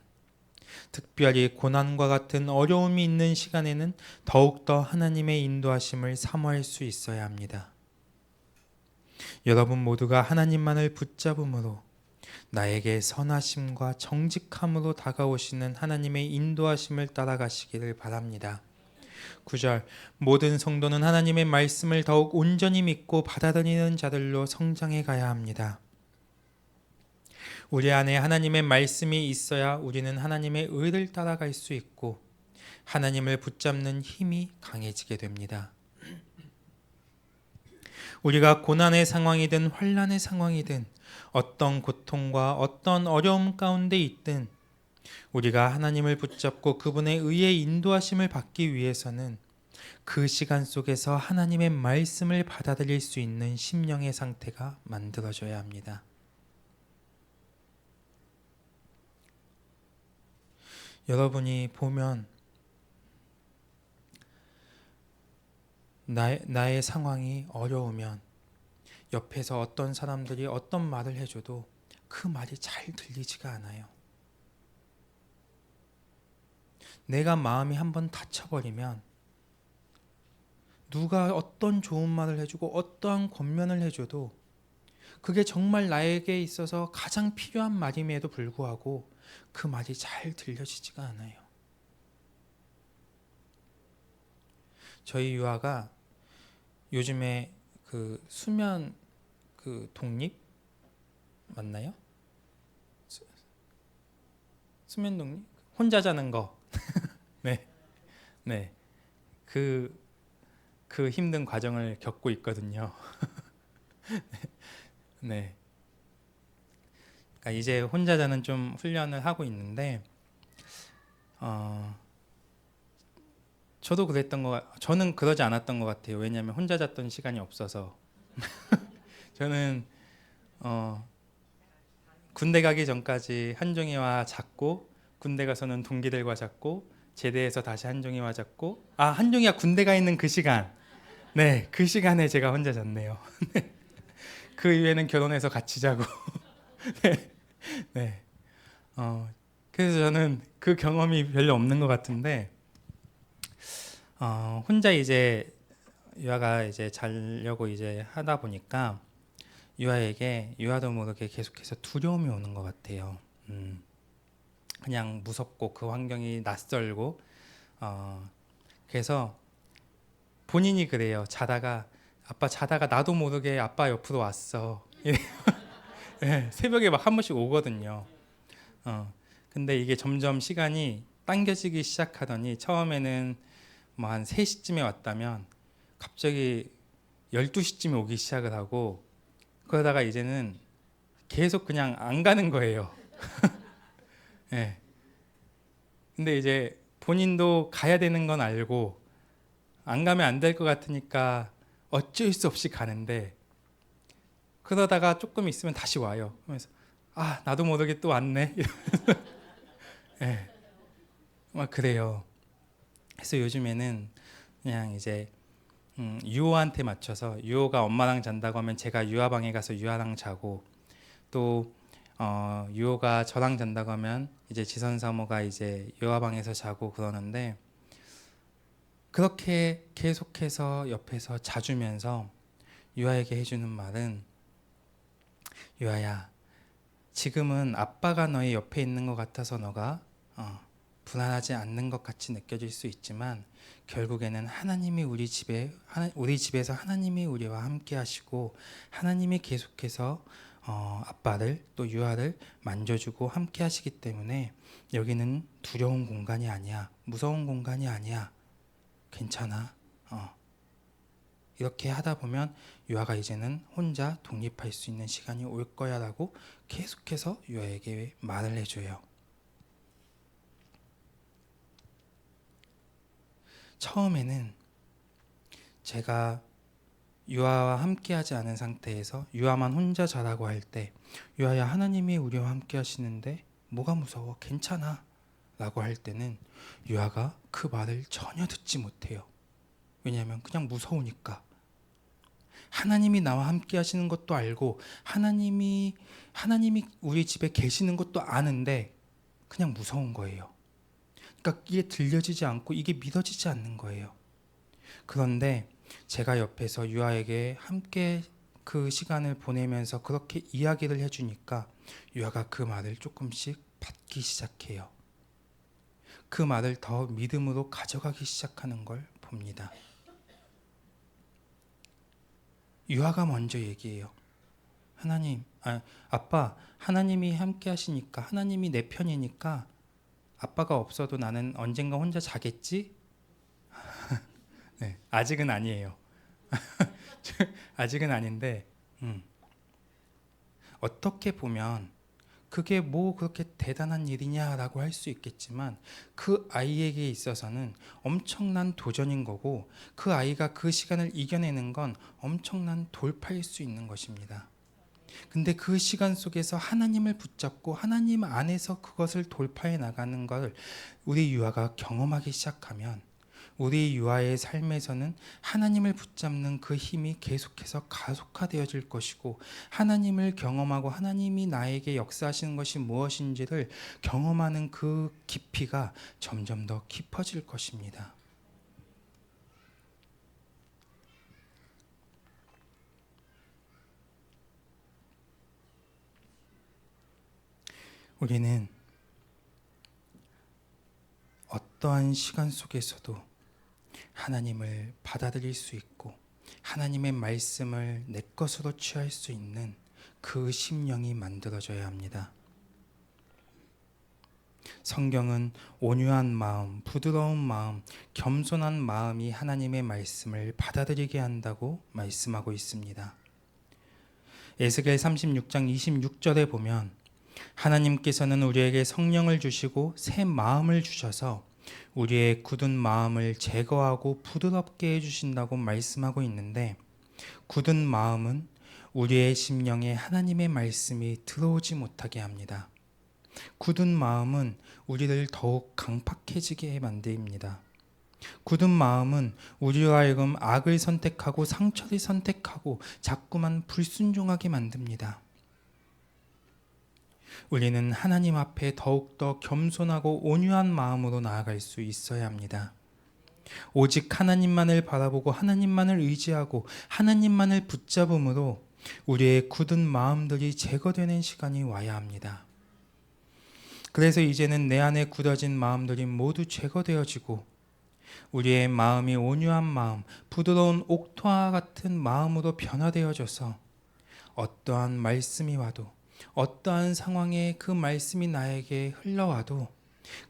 특별히 고난과 같은 어려움이 있는 시간에는 더욱더 하나님의 인도하심을 사모할 수 있어야 합니다. 여러분 모두가 하나님만을 붙잡음으로 나에게 선하심과 정직함으로 다가오시는 하나님의 인도하심을 따라가시기를 바랍니다. 9절 모든 성도는 하나님의 말씀을 더욱 온전히 믿고 받아들이는 자들로 성장해 가야 합니다. 우리 안에 하나님의 말씀이 있어야 우리는 하나님의 의를 따라갈 수 있고 하나님을 붙잡는 힘이 강해지게 됩니다. 우리가 고난의 상황이든 환난의 상황이든 어떤 고통과 어떤 어려움 가운데 있든 우리가 하나님을 붙잡고 그분의 의의 인도하심을 받기 위해서는 그 시간 속에서 하나님의 말씀을 받아들일 수 있는 심령의 상태가 만들어져야 합니다. 여러분이 보면 나의 상황이 어려우면 옆에서 어떤 사람들이 어떤 말을 해줘도 그 말이 잘 들리지가 않아요. 내가 마음이 한번 닫혀버리면 누가 어떤 좋은 말을 해주고 어떠한 권면을 해줘도 그게 정말 나에게 있어서 가장 필요한 말임에도 불구하고 그 말이 잘 들려지지가 않아요. 저희 유아가 요즘에 그 수면 독립 맞나요? 수면 독립? 혼자 자는 거. 네. 네. 그 힘든 과정을 겪고 있거든요. 네. 그러니까 이제 혼자 자는 좀 훈련을 하고 있는데 저도 저는 그러지 않았던 것 같아요. 왜냐하면 혼자 잤던 시간이 없어서. 저는 군대 가기 전까지 한종이와 잤고 군대 가서는 동기들과 잤고 제대해서 다시 한종이와 잤고 한종이가 군대 가 있는 그 시간 네, 그 시간에 제가 혼자 잤네요. 그 이후에는 결혼해서 같이 자고 네, 네. 그래서 저는 그 경험이 별로 없는 것 같은데 혼자 이제 유아가 이제 자려고 이제 하다 보니까 유아도 모르게 계속해서 두려움이 오는 것 같아요. 그냥 무섭고 그 환경이 낯설고 그래서 본인이 그래요. 아빠 자다가 나도 모르게 아빠 옆으로 왔어. 네, 새벽에 막 한 번씩 오거든요. 근데 이게 점점 시간이 당겨지기 시작하더니 처음에는 뭐 한 3시쯤에 왔다면 갑자기 12시쯤에 오기 시작을 하고 그러다가 이제는 계속 그냥 안 가는 거예요. 네. 근데 이제 본인도 가야 되는 건 알고 안 가면 안 될 것 같으니까 어쩔 수 없이 가는데 그러다가 조금 있으면 다시 와요. 그래서 나도 모르게 또 왔네. 네. 막 그래요. 그래서 요즘에는 그냥 이제 유호한테 맞춰서 유호가 엄마랑 잔다고 하면 제가 유아 방에 가서 유아랑 자고 또 유호가 저랑 잔다고 하면 이제 지선 사모가 이제 유아 방에서 자고 그러는데 그렇게 계속해서 옆에서 자주면서 유아에게 해주는 말은 유아야 지금은 아빠가 너의 옆에 있는 것 같아서 너가 불안하지 않는 것 같이 느껴질 수 있지만 결국에는 하나님이 우리 집에서 하나님이 우리와 함께 하시고 하나님이 계속해서 아빠를 또 유아를 만져주고 함께 하시기 때문에 여기는 두려운 공간이 아니야. 무서운 공간이 아니야. 괜찮아. 이렇게 하다 보면 유아가 이제는 혼자 독립할 수 있는 시간이 올 거야 라고 계속해서 유아에게 말을 해줘요. 처음에는 제가 유아와 함께하지 않은 상태에서 유아만 혼자 자라고 할 때, 유아야, 하나님이 우리와 함께 하시는데 뭐가 무서워? 괜찮아 라고 할 때는 유아가 그 말을 전혀 듣지 못해요. 왜냐하면 그냥 무서우니까. 하나님이 나와 함께 하시는 것도 알고 하나님이 우리 집에 계시는 것도 아는데 그냥 무서운 거예요. 그러니까 이게 들려지지 않고 이게 믿어지지 않는 거예요. 그런데 제가 옆에서 유아에게 함께 그 시간을 보내면서 그렇게 이야기를 해주니까 유아가 그 말을 조금씩 받기 시작해요. 그 말을 더 믿음으로 가져가기 시작하는 걸 봅니다. 유아가 먼저 얘기해요. 아빠, 하나님이 함께 하시니까, 하나님이 내 편이니까 아빠가 없어도 나는 언젠가 혼자 자겠지? 네, 아직은 아니에요. 아직은 아닌데, 어떻게 보면 그게 뭐 그렇게 대단한 일이냐라고 할 수 있겠지만 그 아이에게 있어서는 엄청난 도전인 거고 그 아이가 그 시간을 이겨내는 건 엄청난 돌파일 수 있는 것입니다. 근데 그 시간 속에서 하나님을 붙잡고 하나님 안에서 그것을 돌파해 나가는 걸 우리 유아가 경험하기 시작하면 우리 유아의 삶에서는 하나님을 붙잡는 그 힘이 계속해서 가속화되어질 것이고 하나님을 경험하고 하나님이 나에게 역사하시는 것이 무엇인지를 경험하는 그 깊이가 점점 더 깊어질 것입니다. 우리는 어떠한 시간 속에서도 하나님을 받아들일 수 있고 하나님의 말씀을 내 것으로 취할 수 있는 그 심령이 만들어져야 합니다. 성경은 온유한 마음, 부드러운 마음, 겸손한 마음이 하나님의 말씀을 받아들이게 한다고 말씀하고 있습니다. 에스겔 36장 26절에 보면 하나님께서는 우리에게 성령을 주시고 새 마음을 주셔서 우리의 굳은 마음을 제거하고 부드럽게 해주신다고 말씀하고 있는데 굳은 마음은 우리의 심령에 하나님의 말씀이 들어오지 못하게 합니다. 굳은 마음은 우리를 더욱 강팍해지게 만듭니다. 굳은 마음은 우리로 하여금 악을 선택하고 상처를 선택하고 자꾸만 불순종하게 만듭니다. 우리는 하나님 앞에 더욱더 겸손하고 온유한 마음으로 나아갈 수 있어야 합니다. 오직 하나님만을 바라보고 하나님만을 의지하고 하나님만을 붙잡음으로 우리의 굳은 마음들이 제거되는 시간이 와야 합니다. 그래서 이제는 내 안에 굳어진 마음들이 모두 제거되어지고 우리의 마음이 온유한 마음, 부드러운 옥토와 같은 마음으로 변화되어져서 어떠한 말씀이 와도 어떠한 상황에 그 말씀이 나에게 흘러와도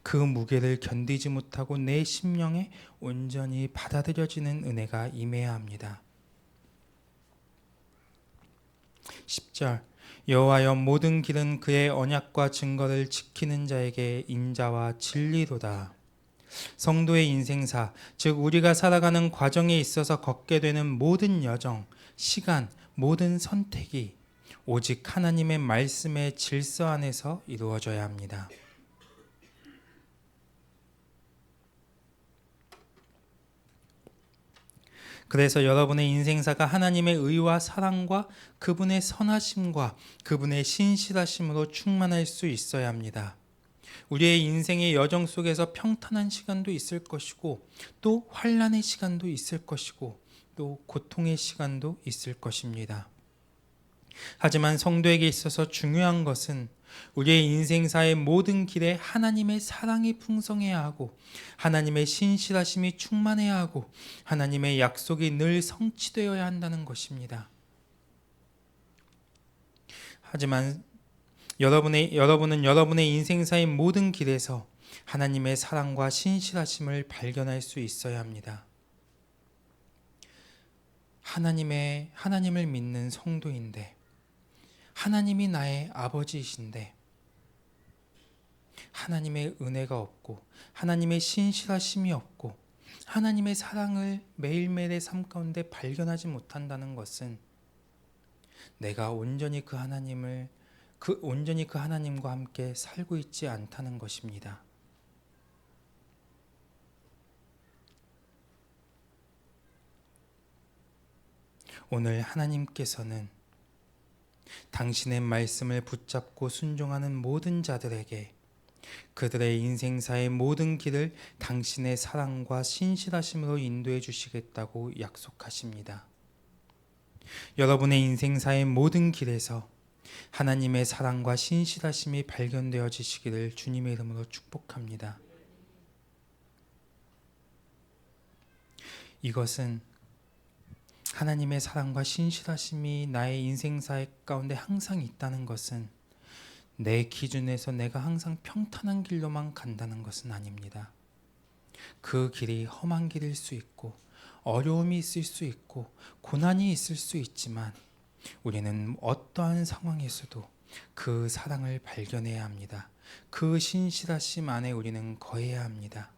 그 무게를 견디지 못하고 내 심령에 온전히 받아들여지는 은혜가 임해야 합니다. 10절 여호와여 모든 길은 그의 언약과 증거를 지키는 자에게 인자와 진리로다. 성도의 인생사, 즉 우리가 살아가는 과정에 있어서 걷게 되는 모든 여정, 시간, 모든 선택이 오직 하나님의 말씀의 질서 안에서 이루어져야 합니다. 그래서 여러분의 인생사가 하나님의 의와 사랑과 그분의 선하심과 그분의 신실하심으로 충만할 수 있어야 합니다. 우리의 인생의 여정 속에서 평탄한 시간도 있을 것이고 또 환난의 시간도 있을 것이고 또 고통의 시간도 있을 것입니다. 하지만 성도에게 있어서 중요한 것은 우리의 인생사의 모든 길에 하나님의 사랑이 풍성해야 하고 하나님의 신실하심이 충만해야 하고 하나님의 약속이 늘 성취되어야 한다는 것입니다. 하지만 여러분은 여러분의 인생사의 모든 길에서 하나님의 사랑과 신실하심을 발견할 수 있어야 합니다. 하나님을 믿는 성도인데 하나님이 나의 아버지이신데 하나님의 은혜가 없고 하나님의 신실하심이 없고 하나님의 사랑을 매일매일의 삶 가운데 발견하지 못한다는 것은 내가 온전히 그 하나님과 함께 살고 있지 않다는 것입니다. 오늘 하나님께서는 당신의 말씀을 붙잡고 순종하는 모든 자들에게 그들의 인생사의 모든 길을 당신의 사랑과 신실하심으로 인도해 주시겠다고 약속하십니다. 여러분의 인생사의 모든 길에서 하나님의 사랑과 신실하심이 발견되어지시기를 주님의 이름으로 축복합니다. 이것은 하나님의 사랑과 신실하심이 나의 인생사 가운데 항상 있다는 것은 내 기준에서 내가 항상 평탄한 길로만 간다는 것은 아닙니다. 그 길이 험한 길일 수 있고 어려움이 있을 수 있고 고난이 있을 수 있지만 우리는 어떠한 상황에서도 그 사랑을 발견해야 합니다. 그 신실하심 안에 우리는 거해야 합니다.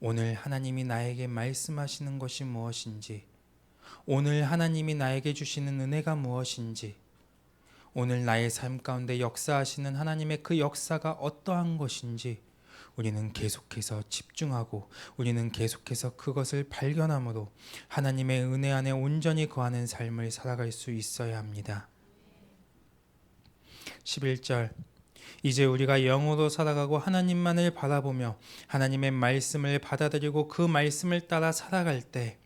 오늘 하나님이 나에게 말씀하시는 것이 무엇인지, 오늘 하나님이 나에게 주시는 은혜가 무엇인지, 오늘 나의 삶 가운데 역사하시는 하나님의 그 역사가 어떠한 것인지 우리는 계속해서 집중하고 우리는 계속해서 그것을 발견함으로 하나님의 은혜 안에 온전히 거하는 삶을 살아갈 수 있어야 합니다. 11절 이제 우리가 영으로 살아가고 하나님만을 바라보며 하나님의 말씀을 받아들이고 그 말씀을 따라 살아갈 때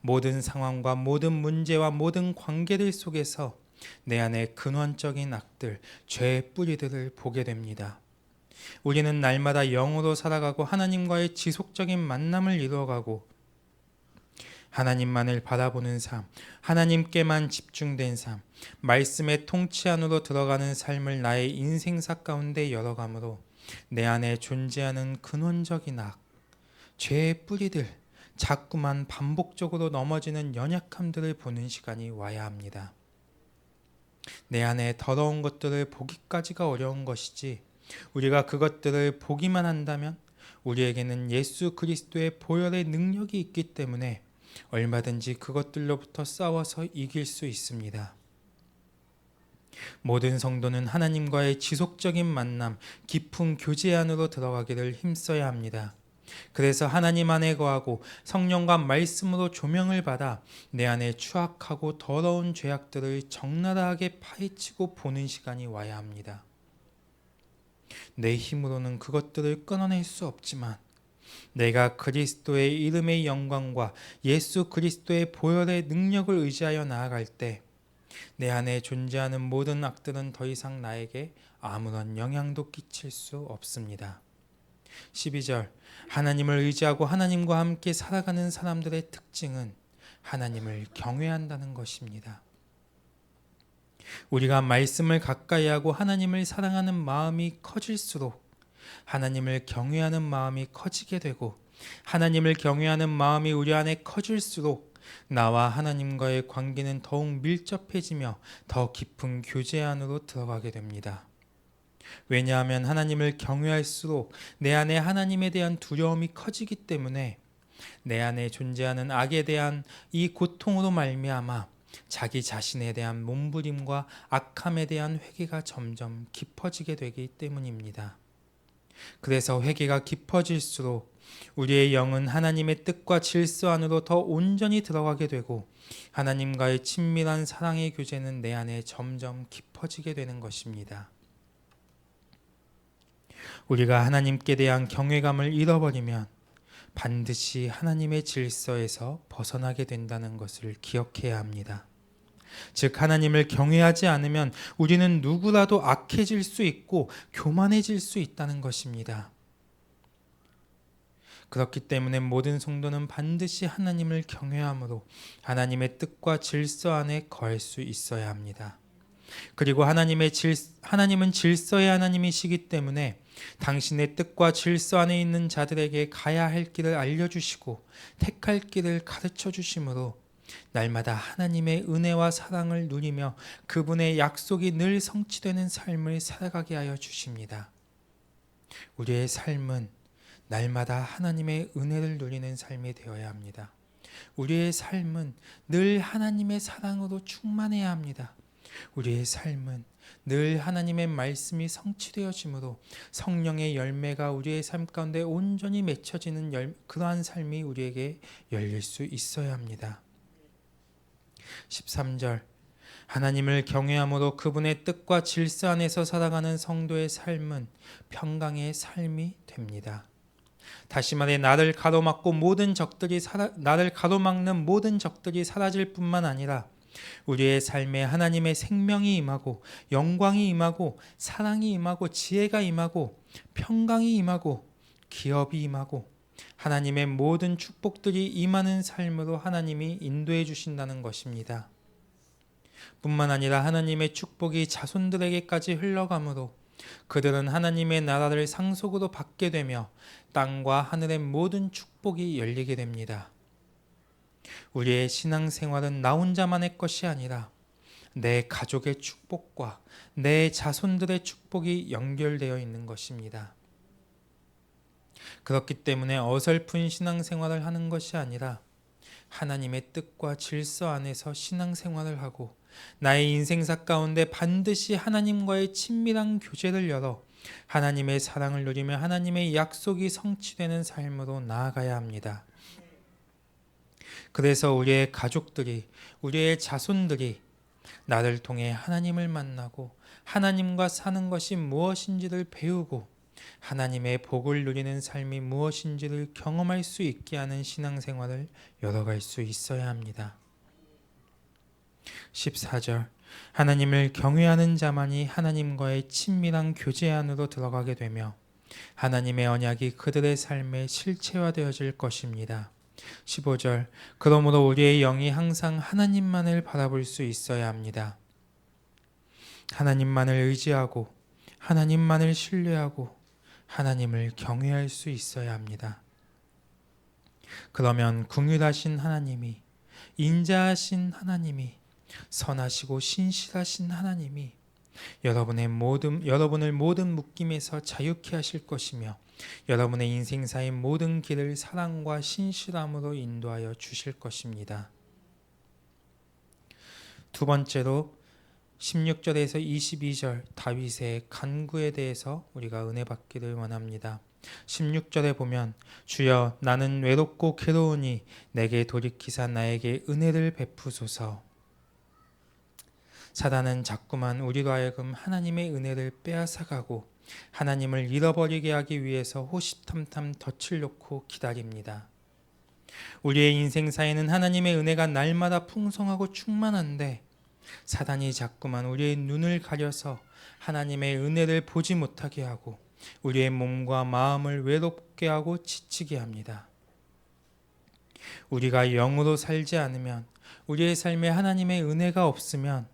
모든 상황과 모든 문제와 모든 관계들 속에서 내 안에 근원적인 악들, 죄의 뿌리들을 보게 됩니다. 우리는 날마다 영으로 살아가고 하나님과의 지속적인 만남을 이루어가고 하나님만을 바라보는 삶, 하나님께만 집중된 삶, 말씀의 통치 안으로 들어가는 삶을 나의 인생사 가운데 열어가므로 내 안에 존재하는 근원적인 악, 죄의 뿌리들, 자꾸만 반복적으로 넘어지는 연약함들을 보는 시간이 와야 합니다. 내 안에 더러운 것들을 보기까지가 어려운 것이지 우리가 그것들을 보기만 한다면 우리에게는 예수 그리스도의 보혈의 능력이 있기 때문에 얼마든지 그것들로부터 싸워서 이길 수 있습니다. 모든 성도는 하나님과의 지속적인 만남, 깊은 교제 안으로 들어가기를 힘써야 합니다. 그래서 하나님 안에 거하고 성령과 말씀으로 조명을 받아 내 안에 추악하고 더러운 죄악들을 적나라하게 파헤치고 보는 시간이 와야 합니다. 내 힘으로는 그것들을 끊어낼 수 없지만 내가 그리스도의 이름의 영광과 예수 그리스도의 보혈의 능력을 의지하여 나아갈 때 내 안에 존재하는 모든 악들은 더 이상 나에게 아무런 영향도 끼칠 수 없습니다. 12절 하나님을 의지하고 하나님과 함께 살아가는 사람들의 특징은 하나님을 경외한다는 것입니다. 우리가 말씀을 가까이 하고 하나님을 사랑하는 마음이 커질수록 하나님을 경외하는 마음이 커지게 되고 하나님을 경외하는 마음이 우리 안에 커질수록 나와 하나님과의 관계는 더욱 밀접해지며 더 깊은 교제 안으로 들어가게 됩니다. 왜냐하면 하나님을 경외할수록 내 안에 하나님에 대한 두려움이 커지기 때문에 내 안에 존재하는 악에 대한 이 고통으로 말미암아 자기 자신에 대한 몸부림과 악함에 대한 회개가 점점 깊어지게 되기 때문입니다. 그래서 회개가 깊어질수록 우리의 영은 하나님의 뜻과 질서 안으로 더 온전히 들어가게 되고 하나님과의 친밀한 사랑의 교제는 내 안에 점점 깊어지게 되는 것입니다. 우리가 하나님께 대한 경외감을 잃어버리면 반드시 하나님의 질서에서 벗어나게 된다는 것을 기억해야 합니다. 즉 하나님을 경외하지 않으면 우리는 누구라도 악해질 수 있고 교만해질 수 있다는 것입니다. 그렇기 때문에 모든 성도는 반드시 하나님을 경외함으로 하나님의 뜻과 질서 안에 거할 수 있어야 합니다. 그리고 하나님은 질서의 하나님이시기 때문에 당신의 뜻과 질서 안에 있는 자들에게 가야 할 길을 알려주시고 택할 길을 가르쳐 주심으로 날마다 하나님의 은혜와 사랑을 누리며 그분의 약속이 늘 성취되는 삶을 살아가게 하여 주십니다. 우리의 삶은 날마다 하나님의 은혜를 누리는 삶이 되어야 합니다. 우리의 삶은 늘 하나님의 사랑으로 충만해야 합니다. 우리의 삶은 늘 하나님의 말씀이 성취되어지므로 성령의 열매가 우리의 삶 가운데 온전히 맺혀지는 그러한 삶이 우리에게 열릴 수 있어야 합니다. 13절 하나님을 경외함으로 그분의 뜻과 질서 안에서 살아가는 성도의 삶은 평강의 삶이 됩니다. 다시 말해 나를 가로막는 모든 적들이 사라질 뿐만 아니라 우리의 삶에 하나님의 생명이 임하고 영광이 임하고 사랑이 임하고 지혜가 임하고 평강이 임하고 기업이 임하고 하나님의 모든 축복들이 임하는 삶으로 하나님이 인도해 주신다는 것입니다. 뿐만 아니라 하나님의 축복이 자손들에게까지 흘러가므로 그들은 하나님의 나라를 상속으로 받게 되며 땅과 하늘의 모든 축복이 열리게 됩니다. 우리의 신앙생활은 나 혼자만의 것이 아니라 내 가족의 축복과 내 자손들의 축복이 연결되어 있는 것입니다. 그렇기 때문에 어설픈 신앙생활을 하는 것이 아니라 하나님의 뜻과 질서 안에서 신앙생활을 하고 나의 인생사 가운데 반드시 하나님과의 친밀한 교제를 열어 하나님의 사랑을 누리며 하나님의 약속이 성취되는 삶으로 나아가야 합니다. 그래서 우리의 가족들이, 우리의 자손들이 나를 통해 하나님을 만나고 하나님과 사는 것이 무엇인지를 배우고 하나님의 복을 누리는 삶이 무엇인지를 경험할 수 있게 하는 신앙생활을 열어갈 수 있어야 합니다. 14절 하나님을 경외하는 자만이 하나님과의 친밀한 교제 안으로 들어가게 되며 하나님의 언약이 그들의 삶에 실체화되어질 것입니다. 15절 그러므로 우리의 영이 항상 하나님만을 바라볼 수 있어야 합니다. 하나님만을 의지하고 하나님만을 신뢰하고 하나님을 경외할 수 있어야 합니다. 그러면 긍휼하신 하나님이, 인자하신 하나님이, 선하시고 신실하신 하나님이 여러분을 모든 묶임에서 자유케 하실 것이며 여러분의 인생사의 모든 길을 사랑과 신실함으로 인도하여 주실 것입니다. 두 번째로 16절에서 22절 다윗의 간구에 대해서 우리가 은혜 받기를 원합니다. 16절에 보면 주여 나는 외롭고 괴로우니 내게 돌이키사 나에게 은혜를 베푸소서. 사단은 자꾸만 우리로 하여금 하나님의 은혜를 빼앗아가고 하나님을 잃어버리게 하기 위해서 호시탐탐 덫을 놓고 기다립니다. 우리의 인생사에는 하나님의 은혜가 날마다 풍성하고 충만한데 사단이 자꾸만 우리의 눈을 가려서 하나님의 은혜를 보지 못하게 하고 우리의 몸과 마음을 외롭게 하고 지치게 합니다. 우리가 영으로 살지 않으면 우리의 삶에 하나님의 은혜가 없으면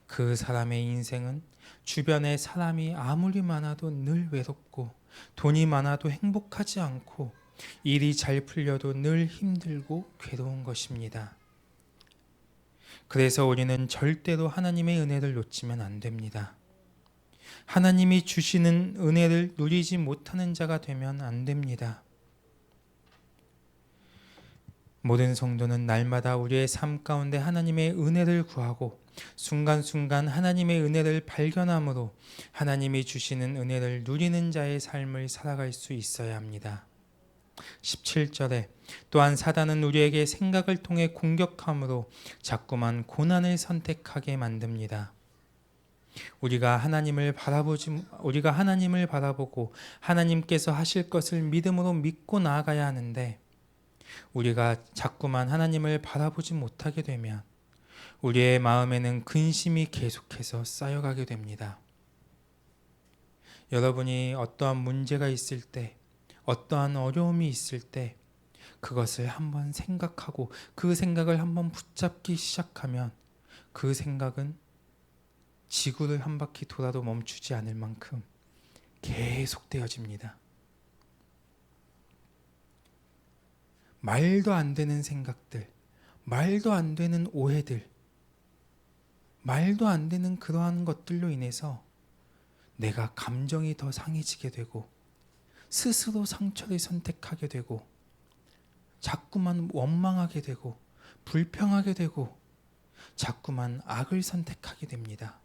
그 사람의 인생은 주변에 사람이 아무리 많아도 늘 외롭고 돈이 많아도 행복하지 않고 일이 잘 풀려도 늘 힘들고 괴로운 것입니다. 그래서 우리는 절대로 하나님의 은혜를 놓치면 안 됩니다. 하나님이 주시는 은혜를 누리지 못하는 자가 되면 안 됩니다. 모든 성도는 날마다 우리의 삶 가운데 하나님의 은혜를 구하고 순간순간 하나님의 은혜를 발견함으로 하나님이 주시는 은혜를 누리는 자의 삶을 살아갈 수 있어야 합니다. 17절에 또한 사단은 우리에게 생각을 통해 공격함으로 자꾸만 고난을 선택하게 만듭니다. 우리가 하나님을 바라보고 하나님께서 하실 것을 믿음으로 믿고 나아가야 하는데 우리가 자꾸만 하나님을 바라보지 못하게 되면 우리의 마음에는 근심이 계속해서 쌓여가게 됩니다. 여러분이 어떠한 문제가 있을 때, 어떠한 어려움이 있을 때 그것을 한번 생각하고 그 생각을 한번 붙잡기 시작하면 그 생각은 지구를 한 바퀴 돌아도 멈추지 않을 만큼 계속되어집니다. 말도 안 되는 생각들, 말도 안 되는 오해들, 말도 안 되는 그러한 것들로 인해서 내가 감정이 더 상해지게 되고 스스로 상처를 선택하게 되고 자꾸만 원망하게 되고 불평하게 되고 자꾸만 악을 선택하게 됩니다.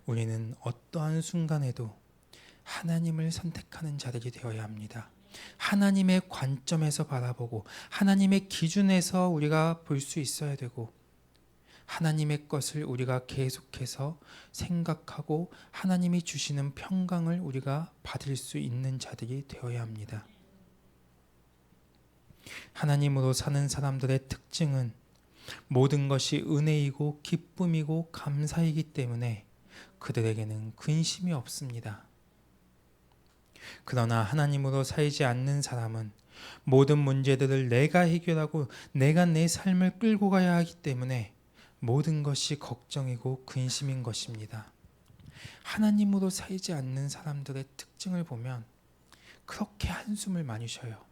우리는 어떠한 순간에도 하나님을 선택하는 자들이 되어야 합니다. 하나님의 관점에서 바라보고 하나님의 기준에서 우리가 볼 수 있어야 되고 하나님의 것을 우리가 계속해서 생각하고 하나님이 주시는 평강을 우리가 받을 수 있는 자들이 되어야 합니다. 하나님으로 사는 사람들의 특징은 모든 것이 은혜이고 기쁨이고 감사이기 때문에 그들에게는 근심이 없습니다. 그러나 하나님으로 살지 않는 사람은 모든 문제들을 내가 해결하고 내가 내 삶을 끌고 가야 하기 때문에 모든 것이 걱정이고 근심인 것입니다. 하나님으로 살지 않는 사람들의 특징을 보면 그렇게 한숨을 많이 쉬어요.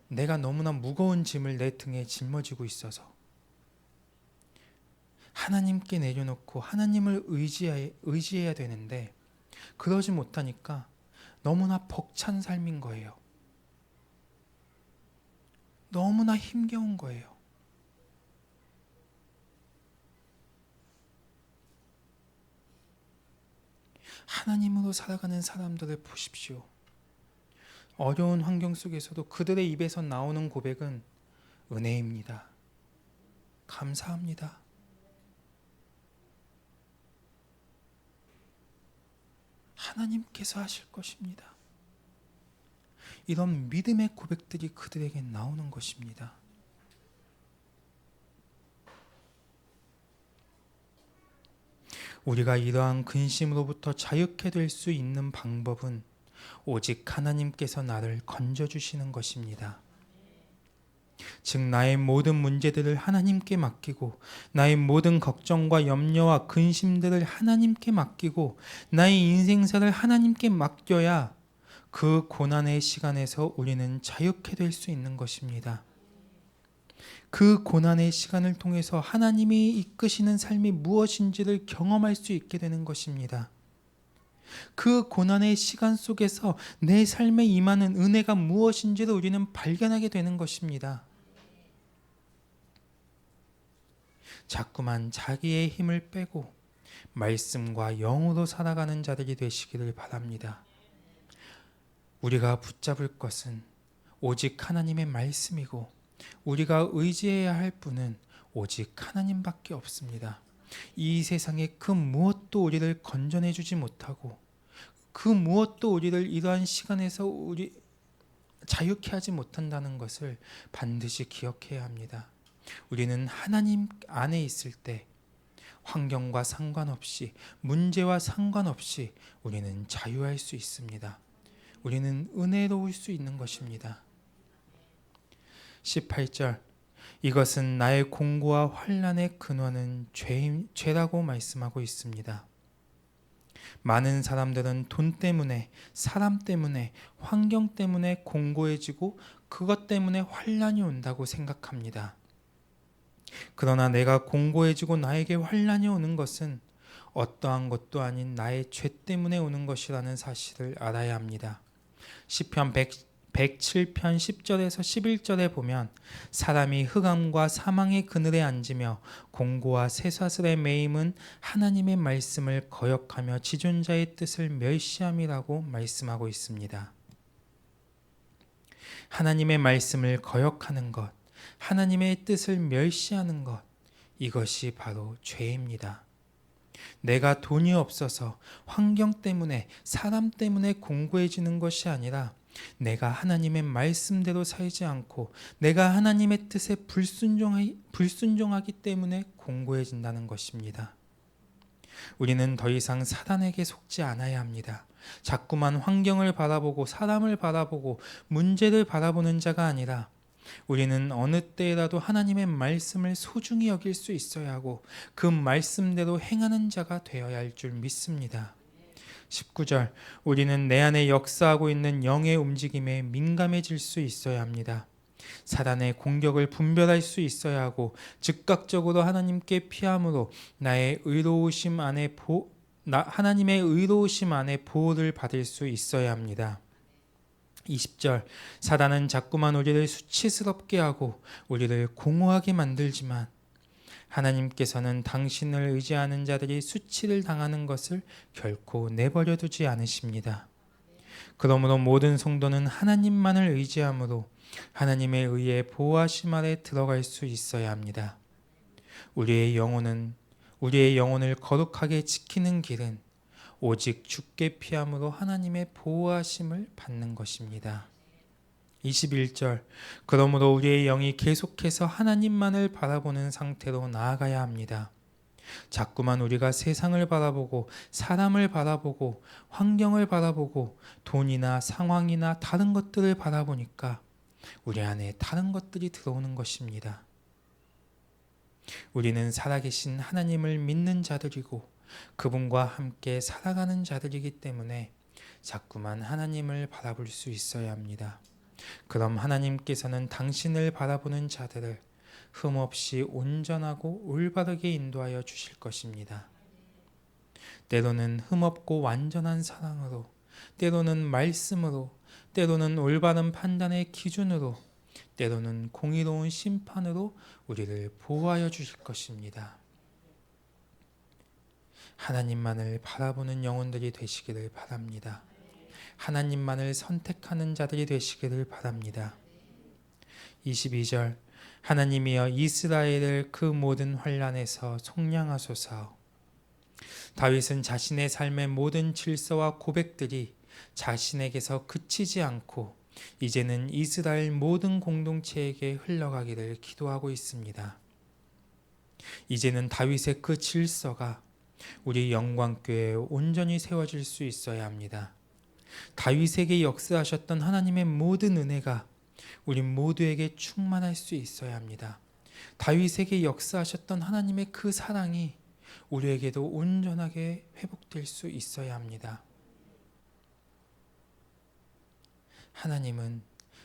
내가 너무나 무거운 짐을 내 등에 짊어지고 있어서 하나님께 내려놓고 하나님을 의지해야 되는데 그러지 못하니까 너무나 벅찬 삶인 거예요. 너무나 힘겨운 거예요. 하나님으로 살아가는 사람들을 보십시오. 어려운 환경 속에서도 그들의 입에서 나오는 고백은 은혜입니다. 감사합니다. 하나님께서 하실 것입니다. 이런 믿음의 고백들이 그들에게 나오는 것입니다. 우리가 이러한 근심으로부터 자유케 될 수 있는 방법은 오직 하나님께서 나를 건져주시는 것입니다. 즉 나의 모든 문제들을 하나님께 맡기고 나의 모든 걱정과 염려와 근심들을 하나님께 맡기고 나의 인생사를 하나님께 맡겨야 그 고난의 시간에서 우리는 자유케 될 수 있는 것입니다. 그 고난의 시간을 통해서 하나님이 이끄시는 삶이 무엇인지를 경험할 수 있게 되는 것입니다. 그 고난의 시간 속에서 내 삶에 임하는 은혜가 무엇인지를 우리는 발견하게 되는 것입니다. 자꾸만 자기의 힘을 빼고 말씀과 영으로 살아가는 자들이 되시기를 바랍니다. 우리가 붙잡을 것은 오직 하나님의 말씀이고 우리가 의지해야 할 분은 오직 하나님밖에 없습니다. 이 세상에 그 무엇도 우리를 건져내 주지 못하고 그 무엇도 우리를 이러한 시간에서 우리 자유케 하지 못한다는 것을 반드시 기억해야 합니다. 우리는 하나님 안에 있을 때 환경과 상관없이 문제와 상관없이 우리는 자유할 수 있습니다. 우리는 은혜로울 수 있는 것입니다. 18절 이것은 나의 공고와 환난의 근원은 죄라고 말씀하고 있습니다. 많은 사람들은 돈 때문에, 사람 때문에, 환경 때문에 공고해지고 그것 때문에 환난이 온다고 생각합니다. 그러나 내가 공고해지고 나에게 환난이 오는 것은 어떠한 것도 아닌 나의 죄 때문에 오는 것이라는 사실을 알아야 합니다. 시편 107편 10절에서 11절에 보면 사람이 흑암과 사망의 그늘에 앉으며 공고와 쇠사슬의 매임은 하나님의 말씀을 거역하며 지존자의 뜻을 멸시함이라고 말씀하고 있습니다. 하나님의 말씀을 거역하는 것, 하나님의 뜻을 멸시하는 것, 이것이 바로 죄입니다. 내가 돈이 없어서 환경 때문에 사람 때문에 공고해지는 것이 아니라 내가 하나님의 말씀대로 살지 않고 내가 하나님의 뜻에 불순종하기 때문에 공고해진다는 것입니다. 우리는 더 이상 사단에게 속지 않아야 합니다. 자꾸만 환경을 바라보고 사람을 바라보고 문제를 바라보는 자가 아니라 우리는 어느 때라도 하나님의 말씀을 소중히 여길 수 있어야 하고 그 말씀대로 행하는 자가 되어야 할 줄 믿습니다. 19절 우리는 내 안에 역사하고 있는 영의 움직임에 민감해질 수 있어야 합니다. 사단의 공격을 분별할 수 있어야 하고 즉각적으로 하나님께 피함으로 하나님의 의로우심 안에 보호를 받을 수 있어야 합니다. 20절 사단은 자꾸만 우리를 수치스럽게 하고 우리를 공허하게 만들지만 하나님께서는 당신을 의지하는 자들이 수치를 당하는 것을 결코 내버려 두지 않으십니다. 그러므로 모든 성도는 하나님만을 의지함으로 하나님의 의에 보호하심 아래 들어갈 수 있어야 합니다. 우리의 영혼을 거룩하게 지키는 길은 오직 주께 피함으로 하나님의 보호하심을 받는 것입니다. 21절 그러므로 우리의 영이 계속해서 하나님만을 바라보는 상태로 나아가야 합니다. 자꾸만 우리가 세상을 바라보고 사람을 바라보고 환경을 바라보고 돈이나 상황이나 다른 것들을 바라보니까 우리 안에 다른 것들이 들어오는 것입니다. 우리는 살아계신 하나님을 믿는 자들이고 그분과 함께 살아가는 자들이기 때문에 자꾸만 하나님을 바라볼 수 있어야 합니다. 그럼 하나님께서는 당신을 바라보는 자들을 흠없이 온전하고 올바르게 인도하여 주실 것입니다. 때로는 흠없고 완전한 사랑으로, 때로는 말씀으로, 때로는 올바른 판단의 기준으로, 때로는 공의로운 심판으로 우리를 보호하여 주실 것입니다. 하나님만을 바라보는 영혼들이 되시기를 바랍니다. 하나님만을 선택하는 자들이 되시기를 바랍니다. 22절 하나님이여 이스라엘을 그 모든 환난에서 속량하소서. 다윗은 자신의 삶의 모든 질서와 고백들이 자신에게서 그치지 않고 이제는 이스라엘 모든 공동체에게 흘러가기를 기도하고 있습니다. 이제는 다윗의 그 질서가 우리 영광교회에 온전히 세워질 수 있어야 합니다. 다윗에게 역사하셨던 하나님의 모든 은혜가 우리 모두에게 충만할 수 있어야 합니다. 다윗에게 역사하셨던 하나님의 그 사랑이 우리에게도 온전하게 회복될 수 있어야 합니다. 하나님은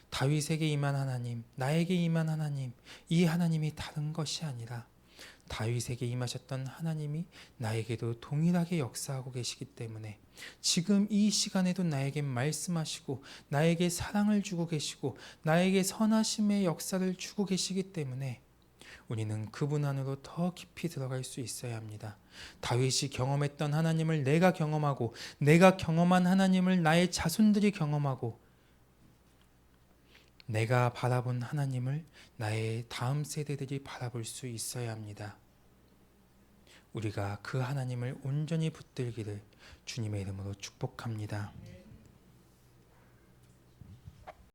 다윗에게 임한 하나님, 나에게 임한 하나님, 이 하나님이 다른 것이 아니라 다윗에게 임하셨던 하나님이 나에게도 동일하게 역사하고 계시기 때문에 지금 이 시간에도 나에게 말씀하시고 나에게 사랑을 주고 계시고 나에게 선하심의 역사를 주고 계시기 때문에 우리는 그분 안으로 더 깊이 들어갈 수 있어야 합니다. 다윗이 경험했던 하나님을 내가 경험하고 내가 경험한 하나님을 나의 자손들이 경험하고 내가 바라본 하나님을 나의 다음 세대들이 바라볼 수 있어야 합니다. 우리가 그 하나님을 온전히 붙들기를 주님의 이름으로 축복합니다.